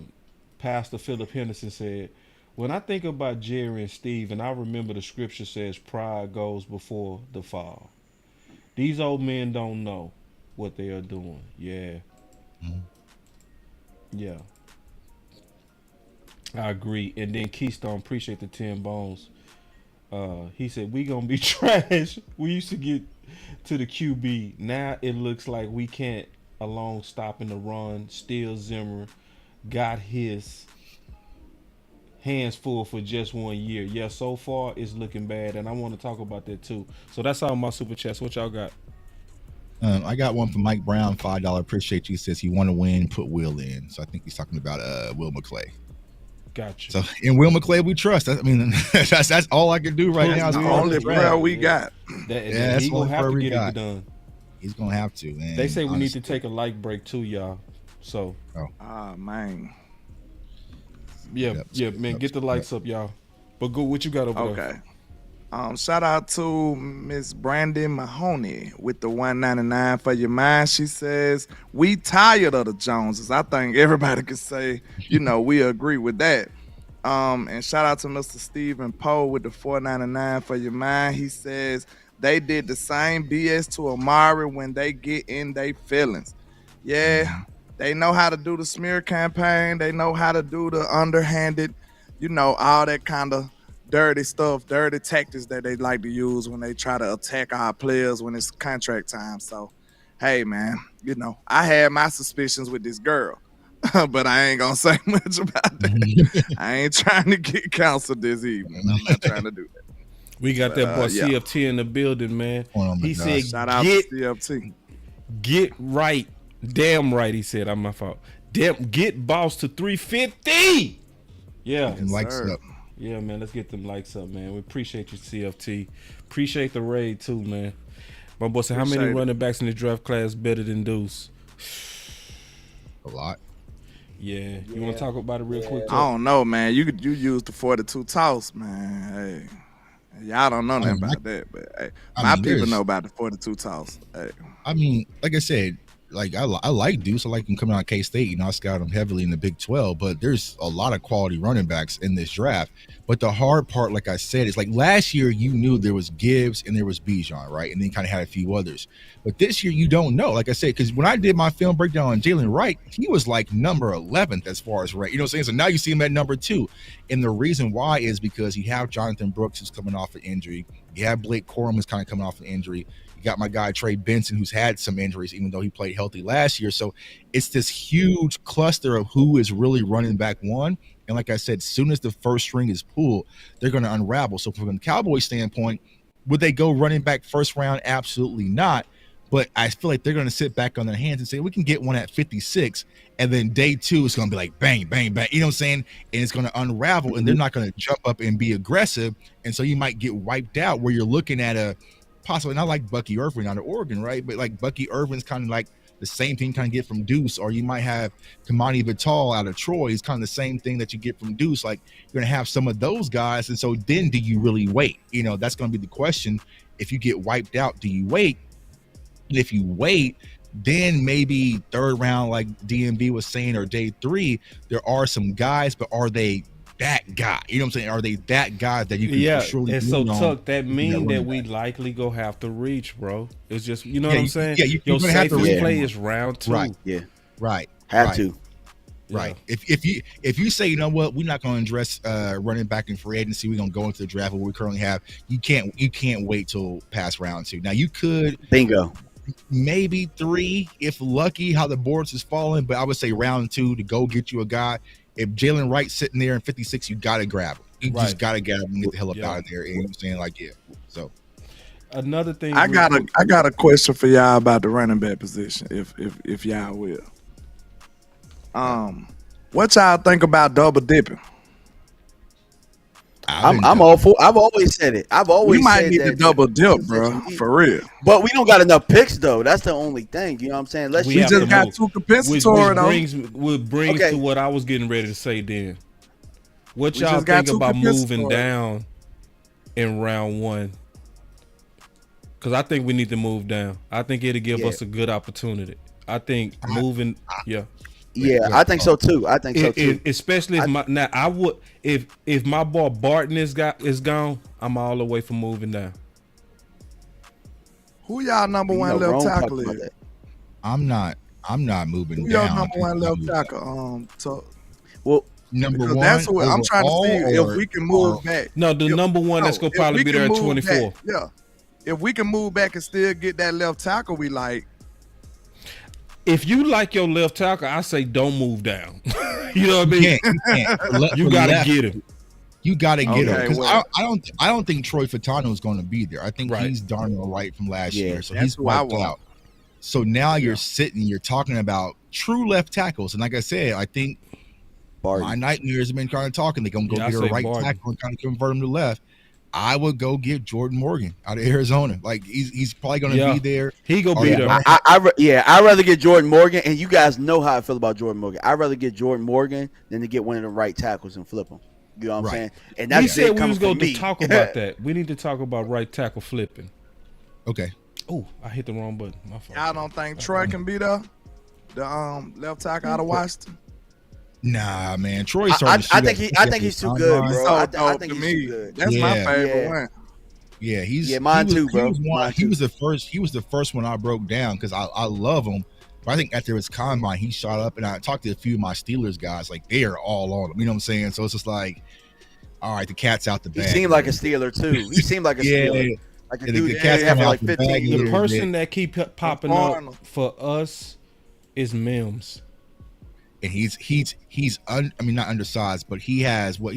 Pastor Philip Henderson said, when I think about Jerry and Steve, and I remember the scripture says pride goes before the fall. These old men don't know what they are doing. Yeah. Yeah. I agree. And then Keystone, appreciate the 10 bones. He said, we gonna be trash. We used to get to the QB. Now it looks like we can't alone stopping the run. Still Zimmer got his hands full for just 1 year. Yeah, so far it's looking bad, and I want to talk about that too. So that's all my super chats. What y'all got? I got one from Mike Brown, $5. Appreciate you. He says he want to win, put Will in. So I think he's talking about Will McClay. Gotcha. So in Will McClay we trust. I mean, that's all I can do right now. That's the only prayer we got. He's gonna have to get it done. He's gonna have to, man. They say we need to take a light break too, y'all. So. Oh man. Yeah, man. Get the lights up, y'all. But go. What you got over there? Okay. Shout out to Miss Brandon Mahoney with the $1.99 for your mind. She says, we tired of the Joneses. I think everybody could say, we agree with that. And shout out to Mr. Stephen Poe with the $4.99 for your mind. He says, they did the same BS to Amari when they get in their feelings. Yeah, they know how to do the smear campaign. They know how to do the underhanded, all that kind of dirty stuff, dirty tactics that they like to use when they try to attack our players when it's contract time. So, hey, man, I had my suspicions with this girl, but I ain't going to say much about that. I ain't trying to get counsel this evening. I'm not trying to do that. We got that boy CFT in the building, man. He said, shout out to CFT. Get right. Damn right, he said. I'm my fault. Get boss to 350. Yeah. And likes up. Yeah, man. Let's get them likes up, man. We appreciate you, CFT. Appreciate the raid, too, man. My boy said, how many running backs in the draft class better than Deuce? A lot. Yeah. You want to talk about it real quick? I don't know, man. You use the 42 toss, man. Hey, y'all don't know nothing about that, but hey, my people know about the 42 toss. Hey. I mean, like I said, I like Deuce. I like him coming out of K-State. I scout him heavily in the Big 12, but there's a lot of quality running backs in this draft. But the hard part, like I said, is like last year you knew there was Gibbs and there was Bijan, right? And then kind of had a few others. But this year you don't know. Like I said, because when I did my film breakdown on Jalen Wright, he was like number 11th as far as rank. You know what I'm saying? So now you see him at number 2. And the reason why is because you have Jonathan Brooks who's coming off an injury. You have Blake Corum who's kind of coming off an injury. Got my guy Trey Benson, who's had some injuries, even though he played healthy last year. So it's this huge cluster of who is really running back one. And like I said, as soon as the first string is pulled, they're going to unravel. So from the Cowboys standpoint, would they go running back first round? Absolutely not. But I feel like they're going to sit back on their hands and say, we can get one at 56. And then day 2 is going to be like, bang, bang, bang. You know what I'm saying? And it's going to unravel, and they're not going to jump up and be aggressive. And so you might get wiped out where you're looking at a possibly not like Bucky Irvin out of Oregon, right? But like Bucky Irvin's kind of like the same thing you kind of get from Deuce, or you might have Kamani Vital out of Troy. It's kind of the same thing that you get from Deuce. Like you're going to have some of those guys. And so then do you really wait? That's going to be the question. If you get wiped out, do you wait? And if you wait, then maybe third round, like D.M.V was saying, or day 3, there are some guys, but are they that guy? You know what I'm saying? Are they that guy that you can surely? And so Tuck, that mean that we likely go have to reach, bro. It's just what I'm saying. Yeah, your safest play is round 2. Right. Yeah. Right. Have to. Right. If you say, you know what, we're not going to address running back in free agency, we're going to go into the draft where we currently have. You can't wait till past round 2. Now you could bingo. maybe 3 if lucky. How the boards is falling, but I would say round 2 to go get you a guy. If Jalen Wright's sitting there in 56, you gotta grab him. You just gotta grab him and get the hell up out of there. You know what I'm saying? Like, yeah. So another thing, I got a question for y'all about the running back position, if y'all will. What y'all think about double dipping? I'm all for. I've always said it. I've always. We might said need that to double dip, bro, for real. But we don't got enough picks though. That's the only thing. You know what I'm saying? We just got 2 compensatory though. Which brings to what I was getting ready to say. Then, what y'all think about moving down in round 1? Because I think we need to move down. I think it'll give us a good opportunity. I think moving, Yeah, I think so too. I think so too. Especially if my boy Barton is gone, I'm all the way for moving down. Who y'all number 1 left tackle is? I'm not moving Who down. y'all number 1 left tackle? Well, number 1. That's what I'm trying to see if we can move back. No, the number 1 that's gonna probably be there at 24. Back, yeah, if we can move back and still get that left tackle, we like. If you like your left tackle, I say don't move down. You know what I mean? You gotta get him. You gotta get him because I don't think Troy Fatano is going to be there. I think he's Darnell Wright from last year, so he's wiped out. So now you're talking about true left tackles, and like I said, I think my nightmares have been kind of talking. They're gonna go get a right tackle and kind of convert him to left. I would go get Jordan Morgan out of Arizona. Like he's probably going to be there. He gonna be there. I'd rather get Jordan Morgan, and you guys know how I feel about Jordan Morgan. I'd rather get Jordan Morgan than to get one of the right tackles and flip them. You know what I'm saying? And that's we said we was going to talk about that. We need to talk about right tackle flipping. Okay. Oh, I hit the wrong button. My fault. Y'all don't think Troy can be there? The left tackle out of Washington. Nah, man. Troy's I think he's too good, bro. I think he's too good. That's my favorite one. Yeah, mine too, bro. He was the first one I broke down because I love him. But I think after his combine, he shot up, and I talked to a few of my Steelers guys, like they are all on him. You know what I'm saying? So it's just like, all right, the cat's out the bag. He seemed like a Steeler too. He seemed like a Steeler. Like a dude that had like 15 years. The person that keep popping up for us is Mims. And he's not undersized, but he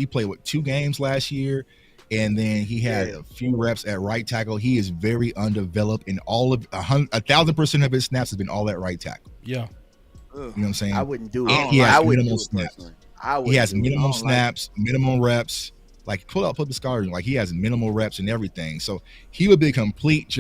played 2 games last year, and then he had a few reps at right tackle. He is very undeveloped, and all of 1,000% of his snaps has been all at right tackle. Yeah, you know what I'm saying. I wouldn't do it. He has minimal snaps. He has minimum snaps, minimum reps. Like put the scar. Like he has minimal reps and everything. So he would be complete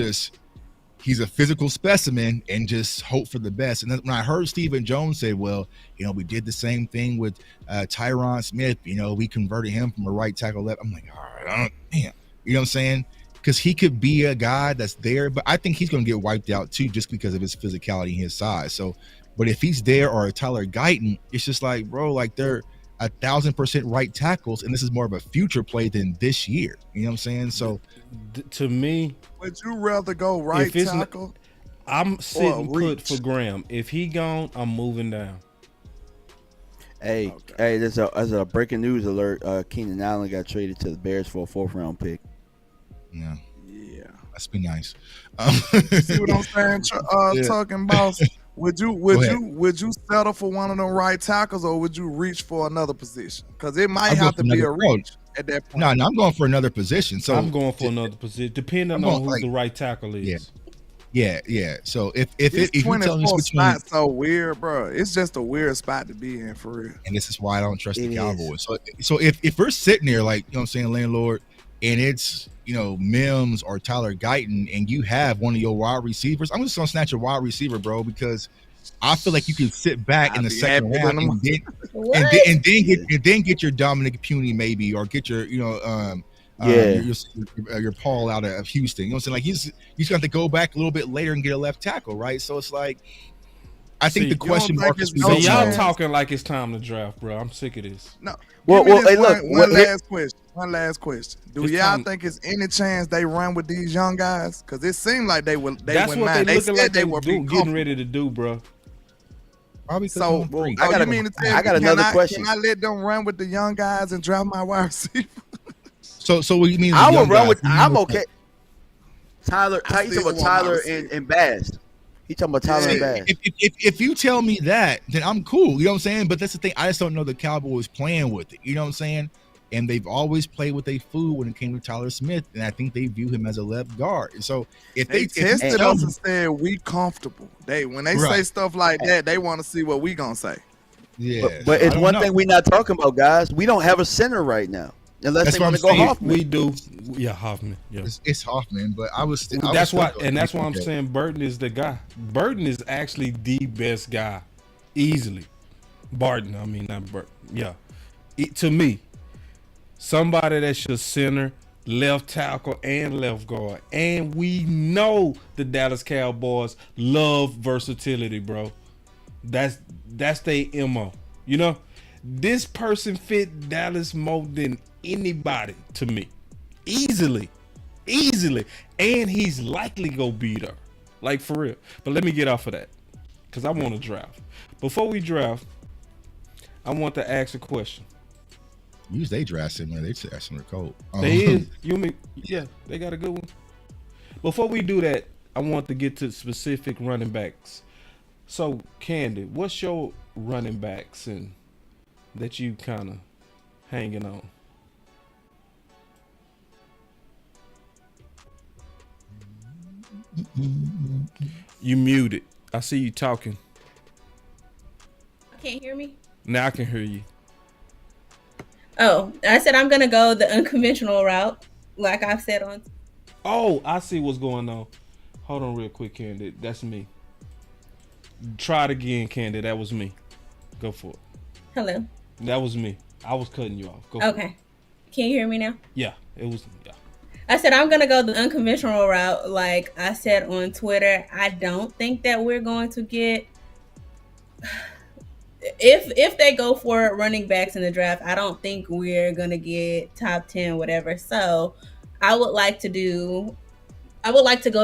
he's a physical specimen and just hope for the best. And then when I heard Stephen Jones say, well, we did the same thing with Tyron Smith, we converted him from a right tackle left. I'm like, all right, damn. You know what I'm saying? Because he could be a guy that's there, but I think he's going to get wiped out too, just because of his physicality and his size. So, but if he's there or a Tyler Guyton, it's just like, bro, like they're 1,000% right tackles, and this is more of a future play than this year. You know what I'm saying? So to me, would you rather go right tackle? I'm sitting put for Graham. If he gone, I'm moving down. Hey, there's a breaking news alert. Keenan Allen got traded to the Bears for a 4th round pick. Yeah, that's been nice. See what I'm saying? Talking boss. Would you settle for one of them right tackles, or would you reach for another position? Because it might have to be a reach at that point. No, I'm going for another position. So I'm going for another position, depending on who the right tackle is. Yeah. So if you tell me spot so weird, bro, it's just a weird spot to be in for real. And this is why I don't trust the Cowboys. So if we're sitting there like, you know what I'm saying, landlord, and it's Mims or Tyler Guyton, and you have one of your wide receivers, I'm just gonna snatch a wide receiver, bro, because I feel like you can sit back in the second round and then get your Dominic Puny maybe, or get your your Paul out of Houston. You know what I'm saying? Like he's going to go back a little bit later and get a left tackle, right? So it's like, I think the question mark is y'all talking like it's time to draft, bro. I'm sick of this. No. One last question. Do y'all think it's any chance they run with these young guys? Because it seemed like they went mad. They said they were getting ready to do, bro. Probably so. I got another question. Can I let them run with the young guys and draft my wide receiver? So what do you mean? I will run with. I'm okay. Tyler and Bass. He talking about Tyler Bass. If you tell me that, then I'm cool. You know what I'm saying? But that's the thing. I just don't know the Cowboys playing with it. You know what I'm saying? And they've always played with a fool when it came to Tyler Smith, and I think they view him as a left guard. And so if they tested us and said we comfortable, when they say stuff like that, they want to see what we gonna say. Yeah, but it's one thing we're not talking about, guys. We don't have a center right now, unless they want to go Hoffman. We do, yeah, Hoffman. Yeah, it's Hoffman, but that's why I'm saying Burton is the guy. Burton is actually the best guy, easily. Barton, I mean not Burton. Yeah, to me. Somebody that's your center, left tackle, and left guard. And we know the Dallas Cowboys love versatility, bro. That's their MO. You know? This person fit Dallas more than anybody to me. Easily. And he's likely go beat her. Like, for real. But let me get off of that. Because I want to draft. Before we draft, I want to ask a question. Usually they draft him, man. They draft him cold. They is. Yeah, they got a good one. Before we do that, I want to get to specific running backs. So, Candy, what's your running backs and that you kind of hanging on? You muted. I see you talking. Can't hear me? Now I can hear you. Oh, I said I'm gonna go the unconventional route, like I've said on. Oh, I see what's going on. Hold on, real quick, Candy. That's me. Try it again, Candy. That was me. Go for it. Hello. That was me. I was cutting you off. Go. Okay. Can you hear me now? Yeah, it was. Yeah. I said I'm gonna go the unconventional route, like I said on Twitter. I don't think that we're going to get. If they go for running backs in the draft, I don't think we're gonna get top 10, whatever. So I would like to go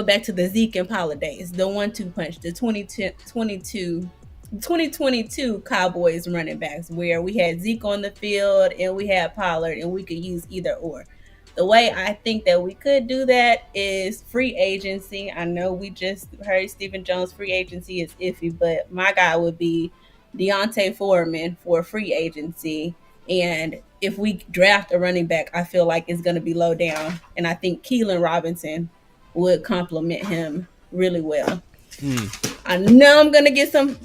back to the Zeke and Pollard days, the 1-2 punch, the 2022 Cowboys running backs, where we had Zeke on the field and we had Pollard, and we could use either or. The way I think that we could do that is free agency. I know we just heard Stephen Jones' free agency is iffy, but my guy would be Deontay Foreman for free agency. And if we draft a running back, I feel like it's going to be low down. And I think Keelan Robinson would complement him really well. I know I'm going to get some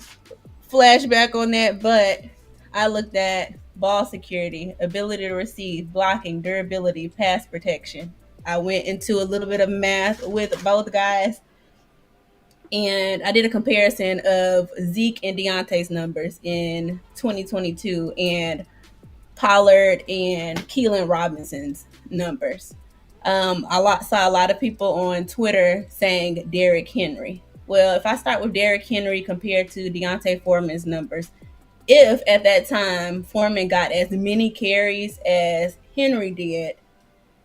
flashback on that, but I looked at ball security, ability to receive, blocking, durability, pass protection. I went into a little bit of math with both guys, and I did a comparison of Zeke and Deontay's numbers in 2022 and Pollard and Keelan Robinson's numbers. I saw a lot of people on Twitter saying Derrick Henry. Well, if I start with Derrick Henry compared to Deontay Foreman's numbers, if at that time Foreman got as many carries as Henry did,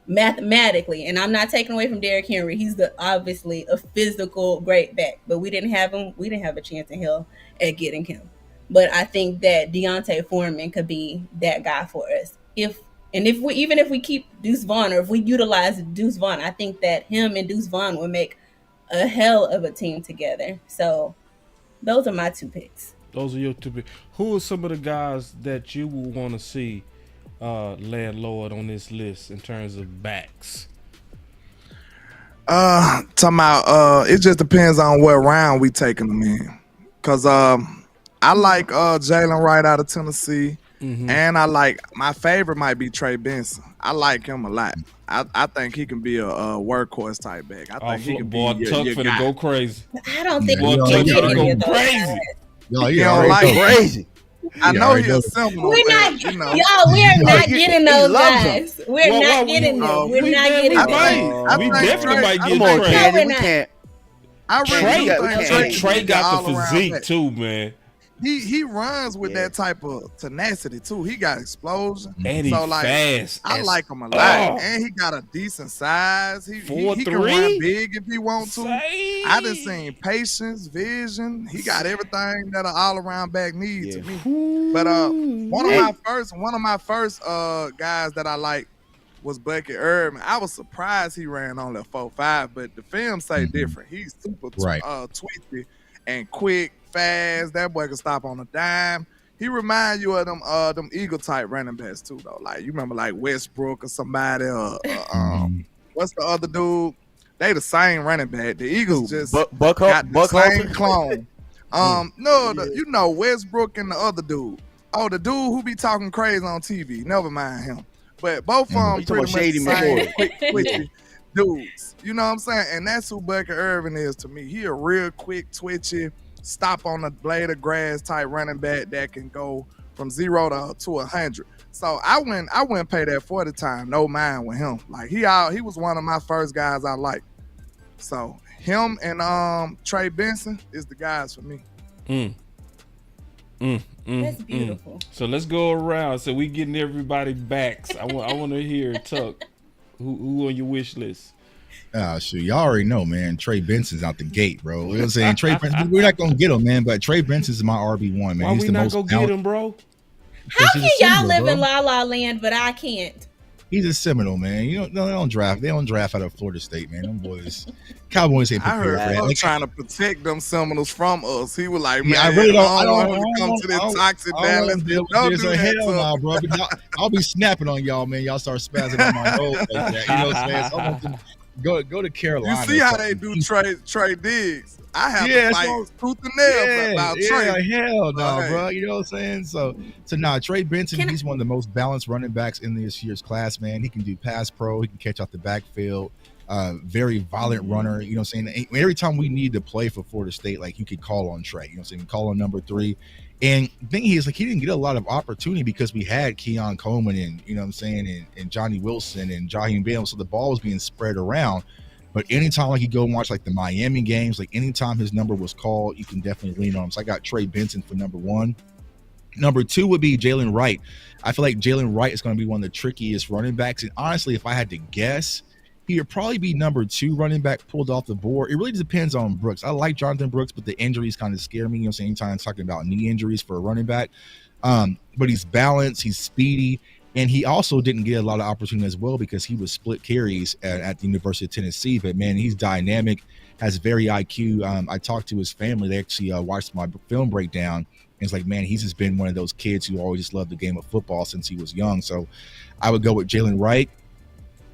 mathematically, and I'm not taking away from Derrick Henry, he's obviously a physical great back, but we didn't have him. We didn't have a chance in hell at getting him. But I think that Deontay Foreman could be that guy for us. If we keep Deuce Vaughn, or if we utilize Deuce Vaughn, I think that him and Deuce Vaughn would make a hell of a team together. So those are my two picks. Those are your two picks. Who are some of the guys that you will want to see landlord on this list in terms of backs? Talking about it just depends on what round we taking them in. Cause I like Jalen Wright out of Tennessee. And I like, my favorite might be Trey Benson. I like him a lot. I think he can be a workhorse type back. I think he can be your guy. Go crazy. I don't think Tuck finna go crazy. He don't like crazy. I know he's a symbol. We're not, y'all. We're not getting those guys. We're not getting them. We're not getting them. We definitely might get Trey. We can't. I really think Trey got the physique too, man. He runs with that type of tenacity too. He got explosion. And he's fast. I like him a lot. And he got a decent size. He can run big if he want to. I just seen patience, vision. He got everything that an all-around back needs to me. But one of my first guys that I like was Bucky Irvin. I was surprised he ran only a 4.5, but the film say different. He's super tweaky. and quick, fast. That boy can stop on a dime. He remind you of them Eagle type running backs too, though. Like you remember like Westbrook or somebody, what's the other dude? They the same running back. The Eagles just got the same clone. You know Westbrook and the other dude. Oh, the dude who be talking crazy on TV. Never mind him. But both of them pretty much the same quick twitchy dudes. You know what I'm saying? And that's who Bucky Irvin is to me. He a real quick, twitchy, stop on the blade of grass type running back that can go from 0 to 100. So I wouldn't pay that 40 time, no mind with him. Like he was one of my first guys I liked. So him and Trey Benson is the guys for me. That's beautiful. So let's go around. So we getting everybody backs. I want to hear Tuck. Who on your wish list? Shoot, y'all already know, man. Trey Benson's out the gate, bro. You know what I'm saying? Trey Benson, we're not gonna get him, man. But Trey Benson's my RB1, man. Why He's we the not most gonna get him, bro? How can y'all live in La La Land, but I can't? He's a Seminole, man. They don't draft out of Florida State, man. Them boys, Cowboys ain't prepared for that. I was trying to protect them Seminoles from us. He was like, man, I really don't. I don't want to come to this toxic Dallas. Don't do that, no, bro. I'll be snapping on y'all, man. Y'all start spazzing on my nose like that. You know what I'm saying? So I want them go to Carolina. You see how they do Trey Diggs? I have to fight tooth and nail about Trey. Hell no, bro. You know what I'm saying? So Trey Benson, he's one of the most balanced running backs in this year's class, man. He can do pass pro. He can catch out the backfield. Very violent runner. You know what I'm saying? Every time we need to play for Florida State, like you could call on Trey. You know what I'm saying? Call on number 3. And the thing is, like, he didn't get a lot of opportunity because we had Keon Coleman and, you know what I'm saying, and Johnny Wilson and Jaheim Bell. So the ball was being spread around. But anytime like you go and watch like the Miami games, like anytime his number was called, you can definitely lean on him. So I got Trey Benson for number 1. Number 2 would be Jalen Wright. I feel like Jalen Wright is going to be one of the trickiest running backs. And honestly, if I had to guess, he would probably be number 2 running back pulled off the board. It really depends on Brooks. I like Jonathan Brooks, but the injuries kind of scare me. You know what I'm saying? Anytime talking about knee injuries for a running back. But he's balanced, he's speedy. And he also didn't get a lot of opportunity as well because he was split carries at the University of Tennessee. But, man, he's dynamic, has very IQ. I talked to his family. They actually watched my film breakdown. And it's like, man, he's just been one of those kids who always just loved the game of football since he was young. So I would go with Jalen Wright.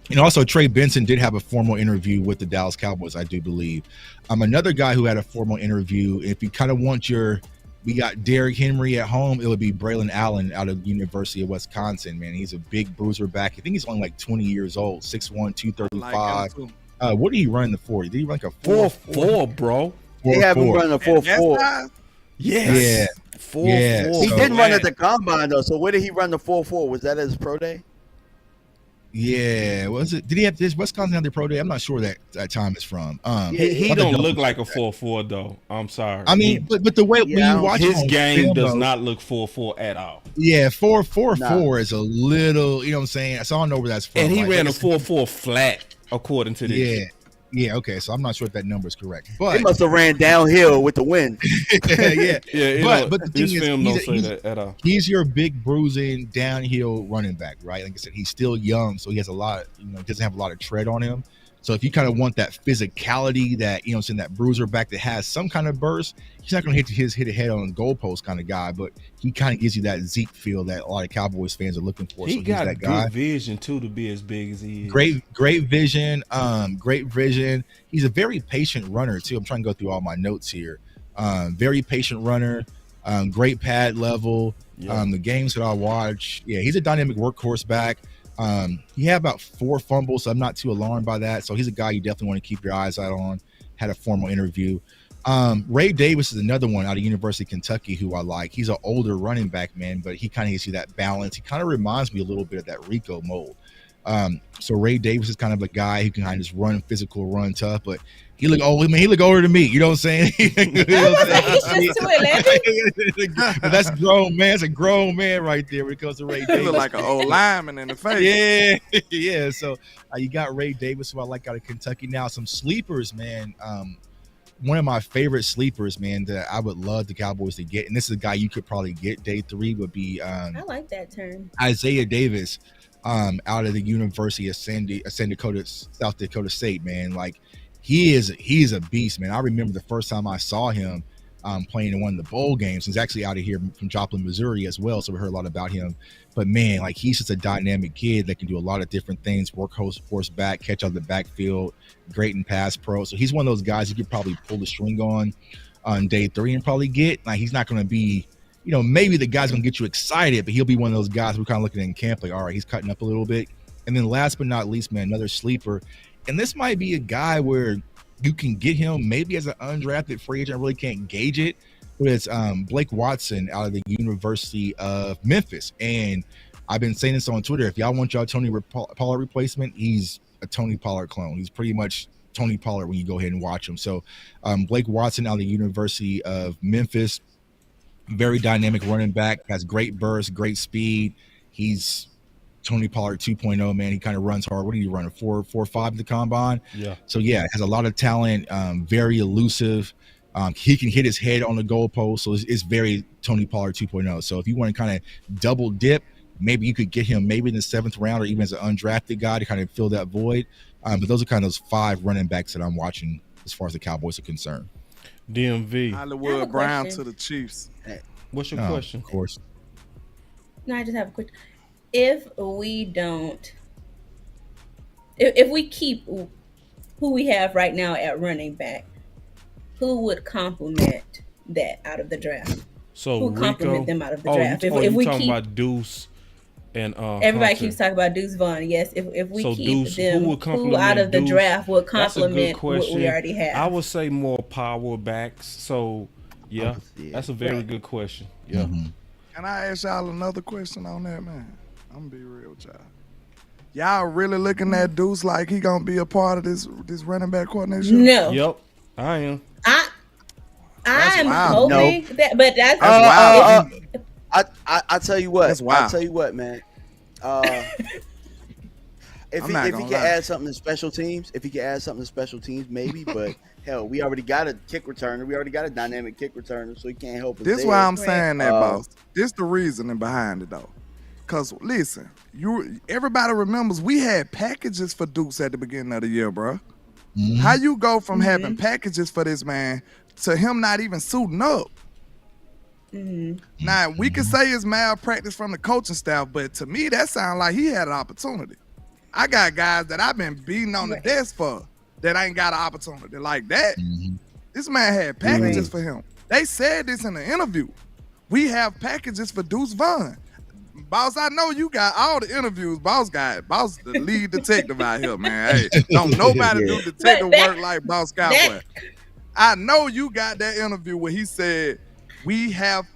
And also, Trey Benson did have a formal interview with the Dallas Cowboys, I do believe. Another guy who had a formal interview, if you kind of want we got Derrick Henry at home, it would be Braylon Allen out of the University of Wisconsin, man. He's a big bruiser back. I think he's only like 20 years old, 6'1", 235. What did he run in the 40? Did he run like a 4.4, bro? They have him running a 4.4. Yes. Yeah. 4.4. He didn't run at the combine, though. So where did he run the 4.4? Was that at his pro day? Yeah, was it? Did he have this Wisconsin have their pro day? I'm not sure that time is from. He don't look like a 4.4 though. I'm sorry. I mean, but the way when you watch his game does not look 4.4 at all. Yeah, 4.4 is a little. You know what I'm saying? So I don't know where that's from. And he ran a 4.4 flat according to this. Yeah, okay. So I'm not sure if that number is correct, but he must have ran downhill with the wind. But the thing film don't say that at all. He's your big bruising downhill running back, right? Like I said, he's still young, so he has a lot. Doesn't have a lot of tread on him. So if you kind of want that physicality, that that bruiser back that has some kind of burst, he's not going to hit a head on the goalpost kind of guy, but he kind of gives you that Zeke feel that a lot of Cowboys fans are looking for. He got that good vision too to be as big as he is. Great vision. Great vision. He's a very patient runner too. I'm trying to go through all my notes here. Very patient runner. Great pad level. Yeah. The games that I watch, he's a dynamic workhorse back. He had about 4 fumbles, so I'm not too alarmed by that. So he's a guy you definitely want to keep your eyes out on. Had a formal interview. Ray Davis is another one out of University of Kentucky who I like. He's an older running back, man, but he kind of gives you that balance. He kind of reminds me a little bit of that Rico mold. So Ray Davis is kind of a guy who can kind of just run physical, run tough, but he look old. He look older than me. You know what I'm saying? But that's grown man. That's a grown man right there when it comes to Ray Davis. He look like an old lineman in the face. Yeah. So you got Ray Davis, who I like out of Kentucky. Now some sleepers, man. One of my favorite sleepers, man, that I would love the Cowboys to get, and this is a guy you could probably get day 3, would be I like that term. Isaiah Davis, out of the University of South Dakota State, man. Like he's a beast, man. I remember the first time I saw him, playing in one of the bowl games. He's actually out of here from Joplin, Missouri as well. So we heard a lot about him. But man, like he's just a dynamic kid that can do a lot of different things, work horse back, catch out the backfield, great in pass pro. So he's one of those guys you could probably pull the string on day 3 and probably get. Like he's not going to be, maybe the guy's going to get you excited, but he'll be one of those guys we're kind of looking at in camp like, all right, he's cutting up a little bit. And then last but not least, man, another sleeper. And this might be a guy where you can get him maybe as an undrafted free agent. I really can't gauge it. But it's Blake Watson out of the University of Memphis. And I've been saying this on Twitter. If y'all want y'all Tony Pollard replacement, he's a Tony Pollard clone. He's pretty much Tony Pollard when you go ahead and watch him. So Blake Watson out of the University of Memphis, very dynamic running back, has great burst, great speed. He's Tony Pollard 2.0, man. He kind of runs hard. What did he run? A 4.5 at the combine? Yeah. So yeah, has a lot of talent, very elusive. He can hit his head on the goalpost. So it's very Tony Pollard 2.0. So if you want to kind of double dip, maybe you could get him maybe in the 7th round or even as an undrafted guy to kind of fill that void. But those are kind of those 5 running backs that I'm watching as far as the Cowboys are concerned. D.M.V. Hollywood Brown to the Chiefs. What's your question? Of course. No, I just have a question. If we keep who we have right now at running back, who would complement that out of the draft? So who complement them out of the draft? If we talking about Deuce and everybody Hunter. keeps talking about Deuce Vaughn. Yes, if we keep Deuce, them, who out of the draft would complement what we already have? I would say more power backs. So yeah, that's a very good question. Yeah. Mm-hmm. Can I ask y'all another question on that, man? I'm gonna be real with y'all. Y'all really looking at Deuce like he gonna be a part of this running back coordination? No. Yep, I am. I'm hoping that, but that's wild. I tell you what. That's wild. I tell you what, man. If he can add something to special teams, maybe. But hell, we already got a kick returner. We already got a dynamic kick returner, so he can't help us. This why I'm saying that, boss. This the reasoning behind it, though. Cause listen, everybody remembers we had packages for Deuce at the beginning of the year, bro. Mm-hmm. How you go from having packages for this man to him not even suiting up? Mm-hmm. Now we can say it's malpractice from the coaching staff, but to me that sounds like he had an opportunity. I got guys that I've been beating on the desk for that ain't got an opportunity like that. Mm-hmm. This man had packages for him. They said this in the interview. We have packages for Deuce Vaughn. Boss, I know you got all the interviews. Boss the lead detective out here, man. Hey, don't nobody do detective work like Boss Cowboy. I know you got that interview where he said we have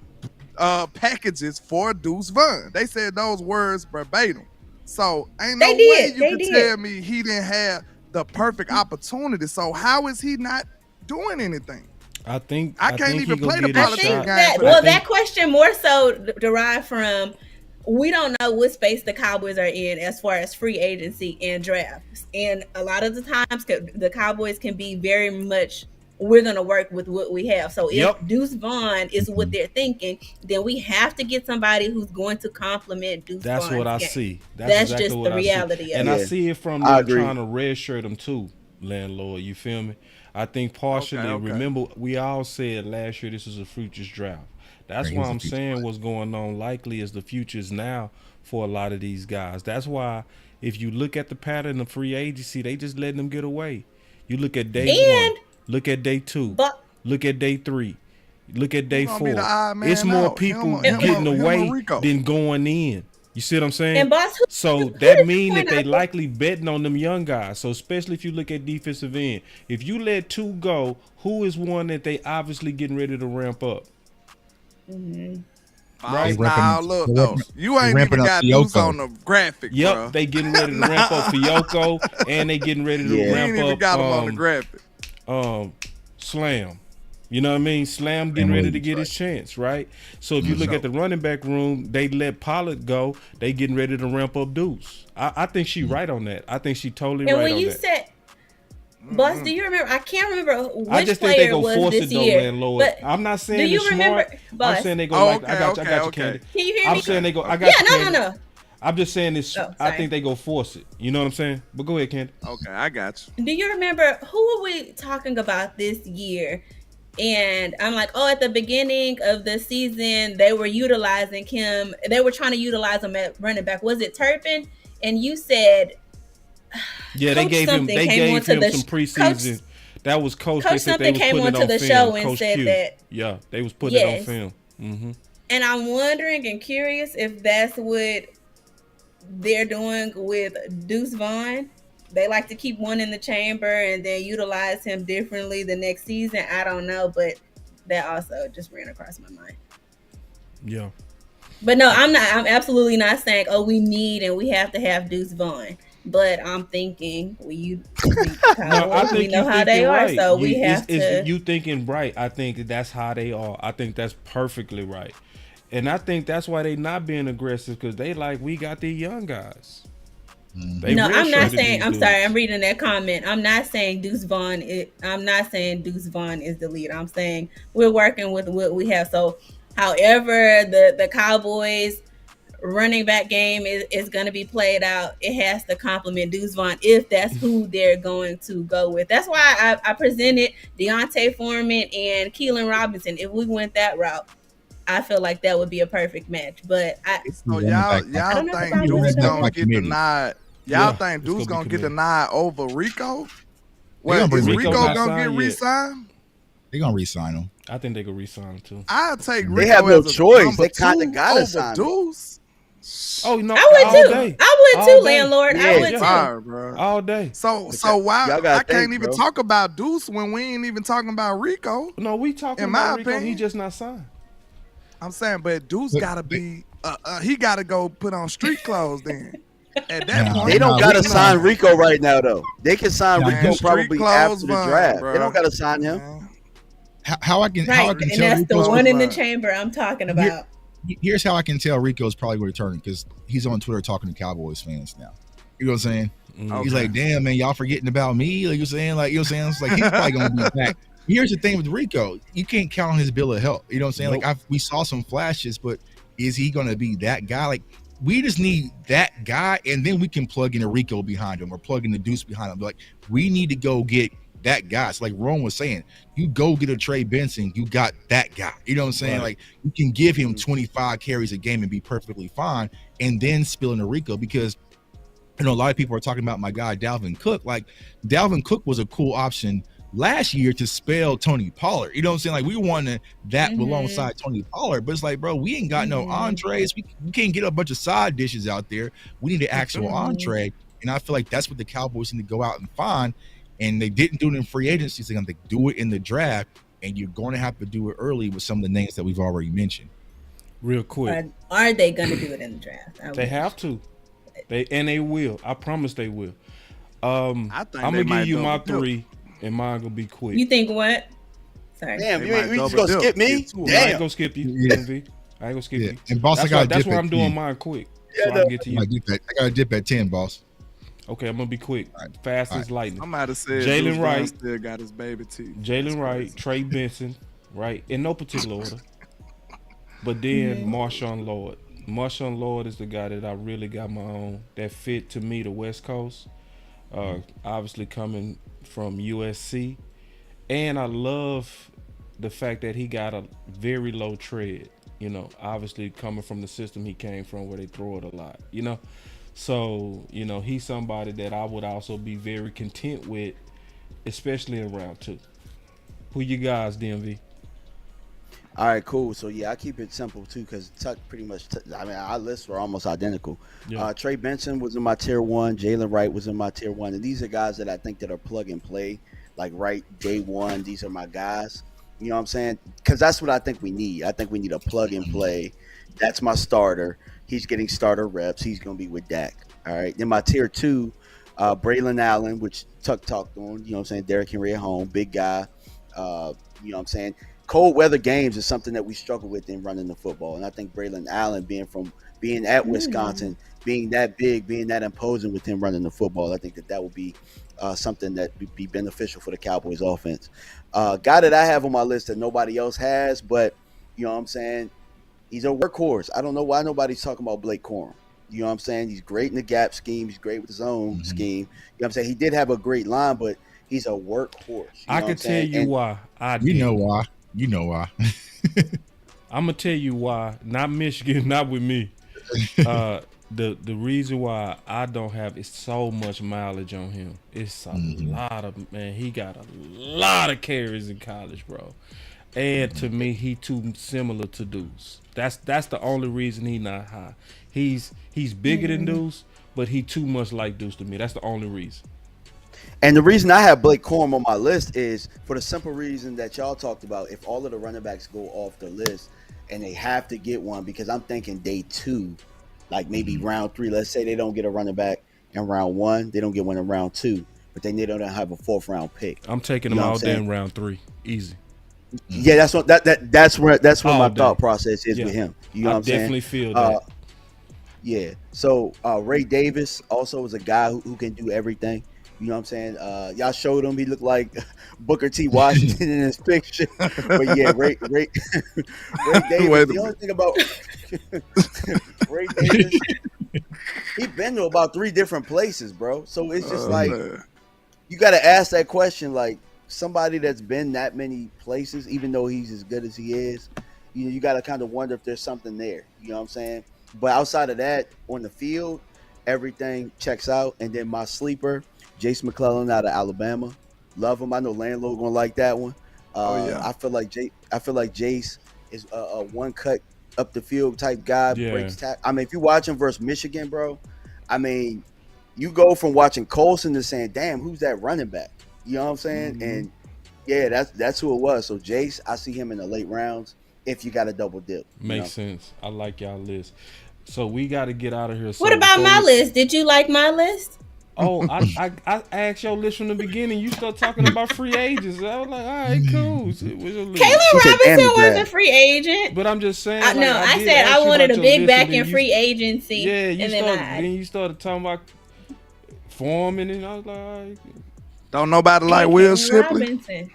packages for Deuce Vaughn. They said those words verbatim. So ain't no way you can tell me he didn't have the perfect opportunity. So how is he not doing anything? I can't even play the politics game. That question more so derived from we don't know what space the Cowboys are in as far as free agency and drafts. And a lot of the times the Cowboys can be very much, we're going to work with what we have. So if Deuce Vaughn is what they're thinking, then we have to get somebody who's going to complement Deuce Vaughn's what I game. See. That's exactly just the reality of it. And I see it from them trying to redshirt him too, landlord. You feel me? I think partially, remember, we all said last year this is a futures draft. That's why I'm saying what's going on likely is the futures now for a lot of these guys. That's why if you look at the pattern of free agency, they just letting them get away. You look at day 1, look at day 2, look at day 3, look at day 4. It's more people getting away than going in. You see what I'm saying? And boss, so that means that they likely betting on them young guys. So especially if you look at defensive end, if you let 2 go, who is one that they obviously getting ready to ramp up? Mm-hmm. Right now, look though, you ain't even got Deuce on the graphic. Yep, bro. They getting ready to ramp up Fiocco, and they getting ready to ramp up. Got him on the graphic. Slam. You know what I mean? Slam getting ready to get his chance, right? So if you look at the running back room, they let Pollard go. They getting ready to ramp up Deuce. I think she right on that. I think she totally right on that. And when you said, Boss, do you remember? I can't remember which player was this year. Landlord. But I'm not saying do you smart. remember? Boss? I'm saying they go I got you, Candy. Can you hear me? I'm saying they go. I got you, no. I'm just saying this. I think they go force it. You know what I'm saying? But go ahead, Candy. Okay, I got you. Do you remember who were we talking about this year And I'm like, oh, at the beginning of the season, they were utilizing him. They were trying to utilize him at running back. Was it Turpin? And you said, yeah, they gave him some preseason. That was Coach. Coach something came onto the show and said that. Yeah, they was putting it on film. Mm-hmm. And I'm wondering and curious if that's what they're doing with Deuce Vaughn. They like to keep one in the chamber and then utilize him differently the next season. I don't know, but that also just ran across my mind. Yeah. But no, I'm absolutely not saying, oh, we need and we have to have Deuce Vaughn. But I'm thinking we know how they are, right. so we have to. You thinking right? I think that's how they are. I think that's perfectly right, and I think that's why they not being aggressive because they like we got the young guys. No, I'm not saying. I'm sorry. I'm reading that comment. I'm not saying Deuce Vaughn. I'm not saying Deuce Vaughn is the leader. I'm saying we're working with what we have. So, however, the Cowboys running back game is going to be played out, it has to complement Deuce Vaughn if that's who they're going to go with. That's why I presented Deontay Foreman and Keelan Robinson. If we went that route, I feel like that would be a perfect match. But y'all think Deuce gonna get the nod? Y'all think Deuce gonna get the nod over Rico? Well, is Rico gonna get re-signed? They're gonna re-sign him. I think they could re-sign him too. I'll take Rico. They have no as choice. They kind of gotta sign Deuce. Oh no! I would too. I would too, landlord. I would too. Bro. All day. So why I can't even talk about Deuce when we ain't even talking about Rico? No, we talking about Rico. He just not signed. I'm saying, but Deuce gotta be. He gotta go put on street clothes then. At that point, they don't gotta sign Rico right now though. They can sign Rico probably after the draft. Bro. They don't gotta sign him. How I can tell and that's the one in the chamber I'm talking about. Here's how I can tell Rico's probably returning because he's on Twitter talking to Cowboys fans now. You know what I'm saying? Okay. He's like, damn, man, y'all forgetting about me? Like you're saying, it's like he's probably gonna be back. Here's the thing with Rico, you can't count on his bill of health. You know what I'm saying? Nope. Like we saw some flashes, but is he gonna be that guy? Like we just need that guy, and then we can plug in a Rico behind him or plug in the Deuce behind him. Like we need to go get that guy. It's like Rome was saying, you go get a Trey Benson, you got that guy. You know what I'm saying? Right. Like you can give him 25 carries a game and be perfectly fine, and then spill into Rico because you know a lot of people are talking about my guy Dalvin Cook. Like Dalvin Cook was a cool option last year to spell Tony Pollard. You know what I'm saying? Like we wanted that alongside Tony Pollard, but it's like, bro, we ain't got no entrees. We can't get a bunch of side dishes out there. We need an actual entree, and I feel like that's what the Cowboys need to go out and find. And they didn't do it in free agency, so they're going to do it in the draft, and you're going to have to do it early with some of the names that we've already mentioned. Real quick. Are they going to do it in the draft? They have to. They will. I promise they will. I'm going to give you my three, and mine going to be quick. You think what? Sorry. Damn, you just going to skip me? Damn. I ain't going to skip you, D.M.V. I ain't going to skip you. And boss, that's why I'm doing mine quick. So I can get to you. I got to dip at 10, boss. Okay, I'm gonna be quick. Fast as lightning. I might have said Jalen Wright still got his baby teeth. Jalen Wright, Trey Benson, right? In no particular order. But then Marshawn Lord. Marshawn Lord is the guy that I really got my own that fit to me the West Coast. Obviously coming from USC. And I love the fact that he got a very low tread. You know, obviously coming from the system he came from where they throw it a lot, you know. So, you know, he's somebody that I would also be very content with, especially in round 2. Who you guys, D.M.V? All right, cool. So, yeah, I keep it simple, too, because Tuck pretty much, our lists were almost identical. Yeah. Trey Benson was in my tier 1. Jalen Wright was in my tier 1. And these are guys that I think that are plug and play, like right day one. These are my guys. You know what I'm saying? Because that's what I think we need. I think we need a plug and play. That's my starter. He's getting starter reps. He's going to be with Dak. All right. Then my tier 2, Braylon Allen, which Tuck talked on. You know what I'm saying? Derrick Henry at home. Big guy. You know what I'm saying? Cold weather games is something that we struggle with in running the football. And I think Braylon Allen being at Wisconsin, being that big, being that imposing with him running the football, I think that would be something that would be beneficial for the Cowboys offense. Guy that I have on my list that nobody else has, but you know what I'm saying? He's a workhorse. I don't know why nobody's talking about Blake Corum. You know what I'm saying? He's great in the gap scheme. He's great with his own scheme. You know what I'm saying? He did have a great line, but He's a workhorse. I can tell you why. You know why. You know why. I'm gonna tell you why. Not Michigan, not with me. The reason why I don't have is so much mileage on him. It's a lot of he got a lot of carries in college, bro. And to me, he too similar to Deuce. That's the only reason he not high. He's bigger than Deuce, but he too much like Deuce to me. That's the only reason. And the reason I have Blake Corum on my list is for the simple reason that y'all talked about. If all of the running backs go off the list and they have to get one, because I'm thinking day 2, like maybe round 3. Let's say they don't get a running back in round 1, they don't get one in round 2, but then they don't have a 4th round pick. I'm taking them all day in round 3, easy. Yeah, that's what that's where my thought process is with him. You know what I'm saying? I definitely feel that. Yeah. So Ray Davis also is a guy who can do everything. You know what I'm saying? Y'all showed him. He looked like Booker T. Washington in his picture. But yeah, Ray Davis. The only thing about Ray Davis, he been to about 3 different places, bro. So it's just you got to ask that question, like somebody that's been that many places, even though he's as good as he is, you got to kind of wonder if there's something there. You know what I'm saying? But outside of that, on the field, everything checks out. And then my sleeper, Jace McClellan out of Alabama, love him. I know Landlord gonna like that one. I feel like Jace is a one cut up the field type guy. Yeah. Breaks tack. I mean, if you watch him versus Michigan, bro, I mean, you go from watching Colson to saying, "Damn, who's that running back?" You know what I'm saying? And yeah, that's who it was. So Jace, I see him in the late rounds if you got a double dip. Makes sense. I like y'all list. So we got to get out of here. So what about my list? Did you like my list? Oh, I asked your list from the beginning. You start talking about free agents. I was like, all right, cool. What's your list? Kaylen Robinson was a free agent. But I'm just saying. I said I wanted a big back in free agency. Yeah, then you started talking about Foreman, and I was like, all right. Don't nobody like Will Shipley? Robinson.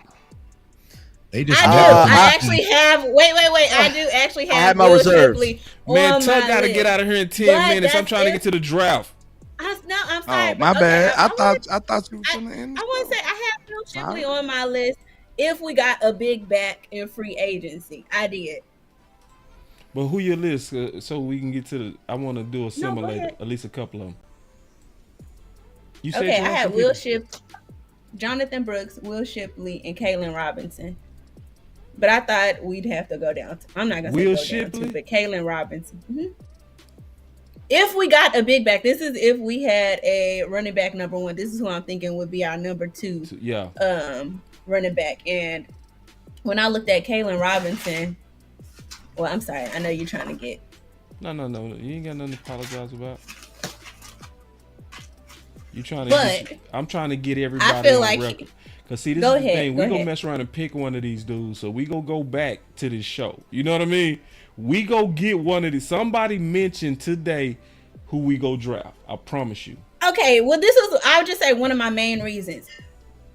They just I actually have. Wait. I do actually have my Will reserves. Shipley. Man, Tuck got to get out of here in 10 minutes. I'm trying to get to the draft. I'm sorry. Oh, my bad. I thought you were gonna end. I want to say I have Will Shipley on my list. If we got a big back in free agency, I did. But who your list? So we can get to the. I want to do a simulator, at least a couple of them. You said I had Will Shipley, Jonathan Brooks, Will Shipley, and Kaylen Robinson. But I thought we'd have to go down. I'm not gonna say Will go Shipley, down to, but Kaylen Robinson. Mm-hmm. If we got a big back, this is if we had a running back number 1. This is who I'm thinking would be our number 2. Yeah. Running back. And when I looked at Kaylen Robinson, well, I'm sorry. I know you're trying to get. No. You ain't got nothing to apologize about. You trying to? I'm trying to get everybody I feel on like record. Cause see, this is the thing. We gonna mess around and pick one of these dudes. So we go back to this show. You know what I mean? We go get one of these. Somebody mentioned today who we go draft. I promise you. Okay, well, I would just say one of my main reasons.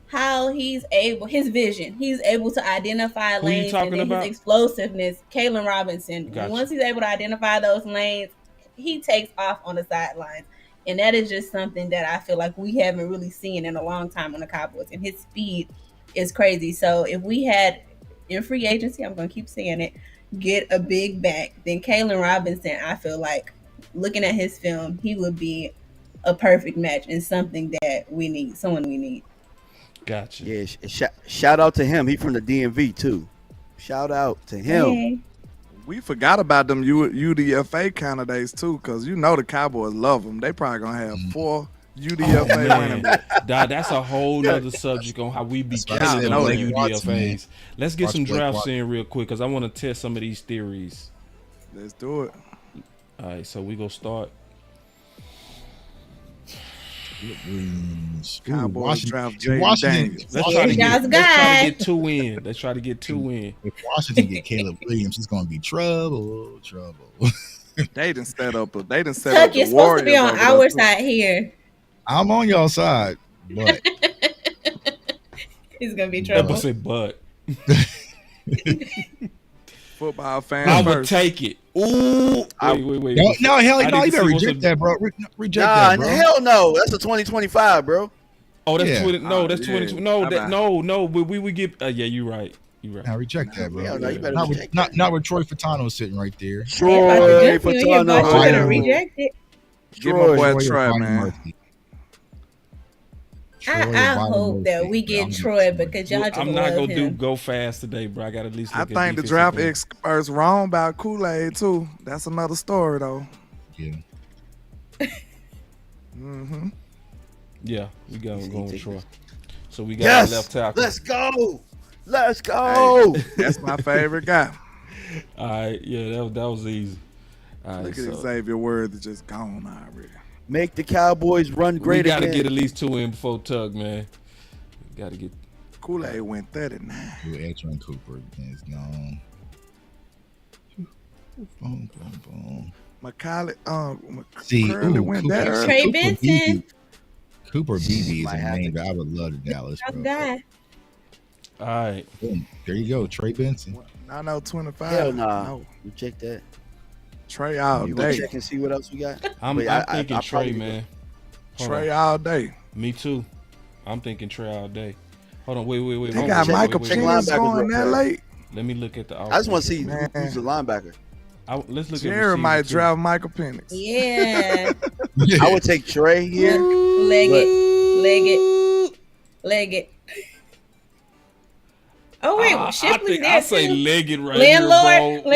How he's able, his vision. He's able to identify lanes and then his explosiveness. Kaylen Robinson. Gotcha. Once he's able to identify those lanes, he takes off on the sidelines. And that is just something that I feel like we haven't really seen in a long time on the Cowboys. And his speed is crazy. So if we had, in free agency, I'm going to keep saying it, get a big back, then Kaylen Robinson, I feel like, looking at his film, he would be a perfect match and something that we need, someone we need. Gotcha. Yeah, shout out to him. He from the D.M.V. too. Shout out to him. Hey. We forgot about them UDFA candidates too, because you know the Cowboys love them. They probably gonna have 4 UDFA running backs. That's a whole nother subject on how we be killing them on UDFAs. Let's get some drafts in real quick because I want to test some of these theories. Let's do it. All right, so we gonna start. Cowboys draft Jay Washington. Let's try to get 2 in. Let's try to get 2 in. If Washington get Caleb Williams, it's gonna be trouble. They done set up. Tuck, you're supposed to be on our side here. I'm on y'all side, but it's gonna be trouble. Never say but. Football fan. I would take it. Ooh. Wait. No, hell no. You better reject that, bro. Reject that, bro. Hell no. That's a 2025, bro. Oh, that's Yeah. 20. No, that's 22. No, Bye-bye. no. We would get. Yeah, you're right. You're right. Now reject that, bro. Yeah, no, you better not, with, reject not, not with Troy Fatano sitting right there. Troy You better Fatano. reject it. Give my boy a Troy try, or man. Murphy. Troy or I Byron hope that Murphy. we get I'm Troy just- because y'all just I'm not love gonna him. go fast today, bro. I got to at least. I Look at think the defensive draft things. experts wrong about Kool-Aid too. That's another story though. Yeah. Mm-hmm. Yeah, we going with Troy. So we got Yes. our left tackle. Let's go. Let's go. That's my favorite guy. All right, yeah, that was easy. All right, Look at so Xavier Worthy just gone already. Make the Cowboys run we great got to again. get at least 2 in before Tug, man. Got to get. Kool-Aid went 39. Edgerrin Cooper is gone. Boom, boom, boom. Macaulay, See, Curly ooh, went Cooper, that early. Trey Cooper Benson. BB. Cooper BB is Might a have name to. that I would love to Dallas, Top bro. guy. All right. Boom. There you go, Trey Benson. I know 25. Hell nah. No. You check that. Trey all You gonna day. check and see what else we got? I'm Wait, thinking I Trey, probably- man. Hold Trey on. all day. Me too. I'm thinking Trey all day. Hold on, wait. They Hold got on, check- Michael wait. check Penix linebackers going real that quick. late. Let me look at the. I just want to see Man. who's the linebacker. Let's look Jerry at might receiver, too. draft Michael Penix. Yeah. I would take Trey here. Leg it. Oh wait, I Shipley's think there I say too. legged right Landlord, here, bro.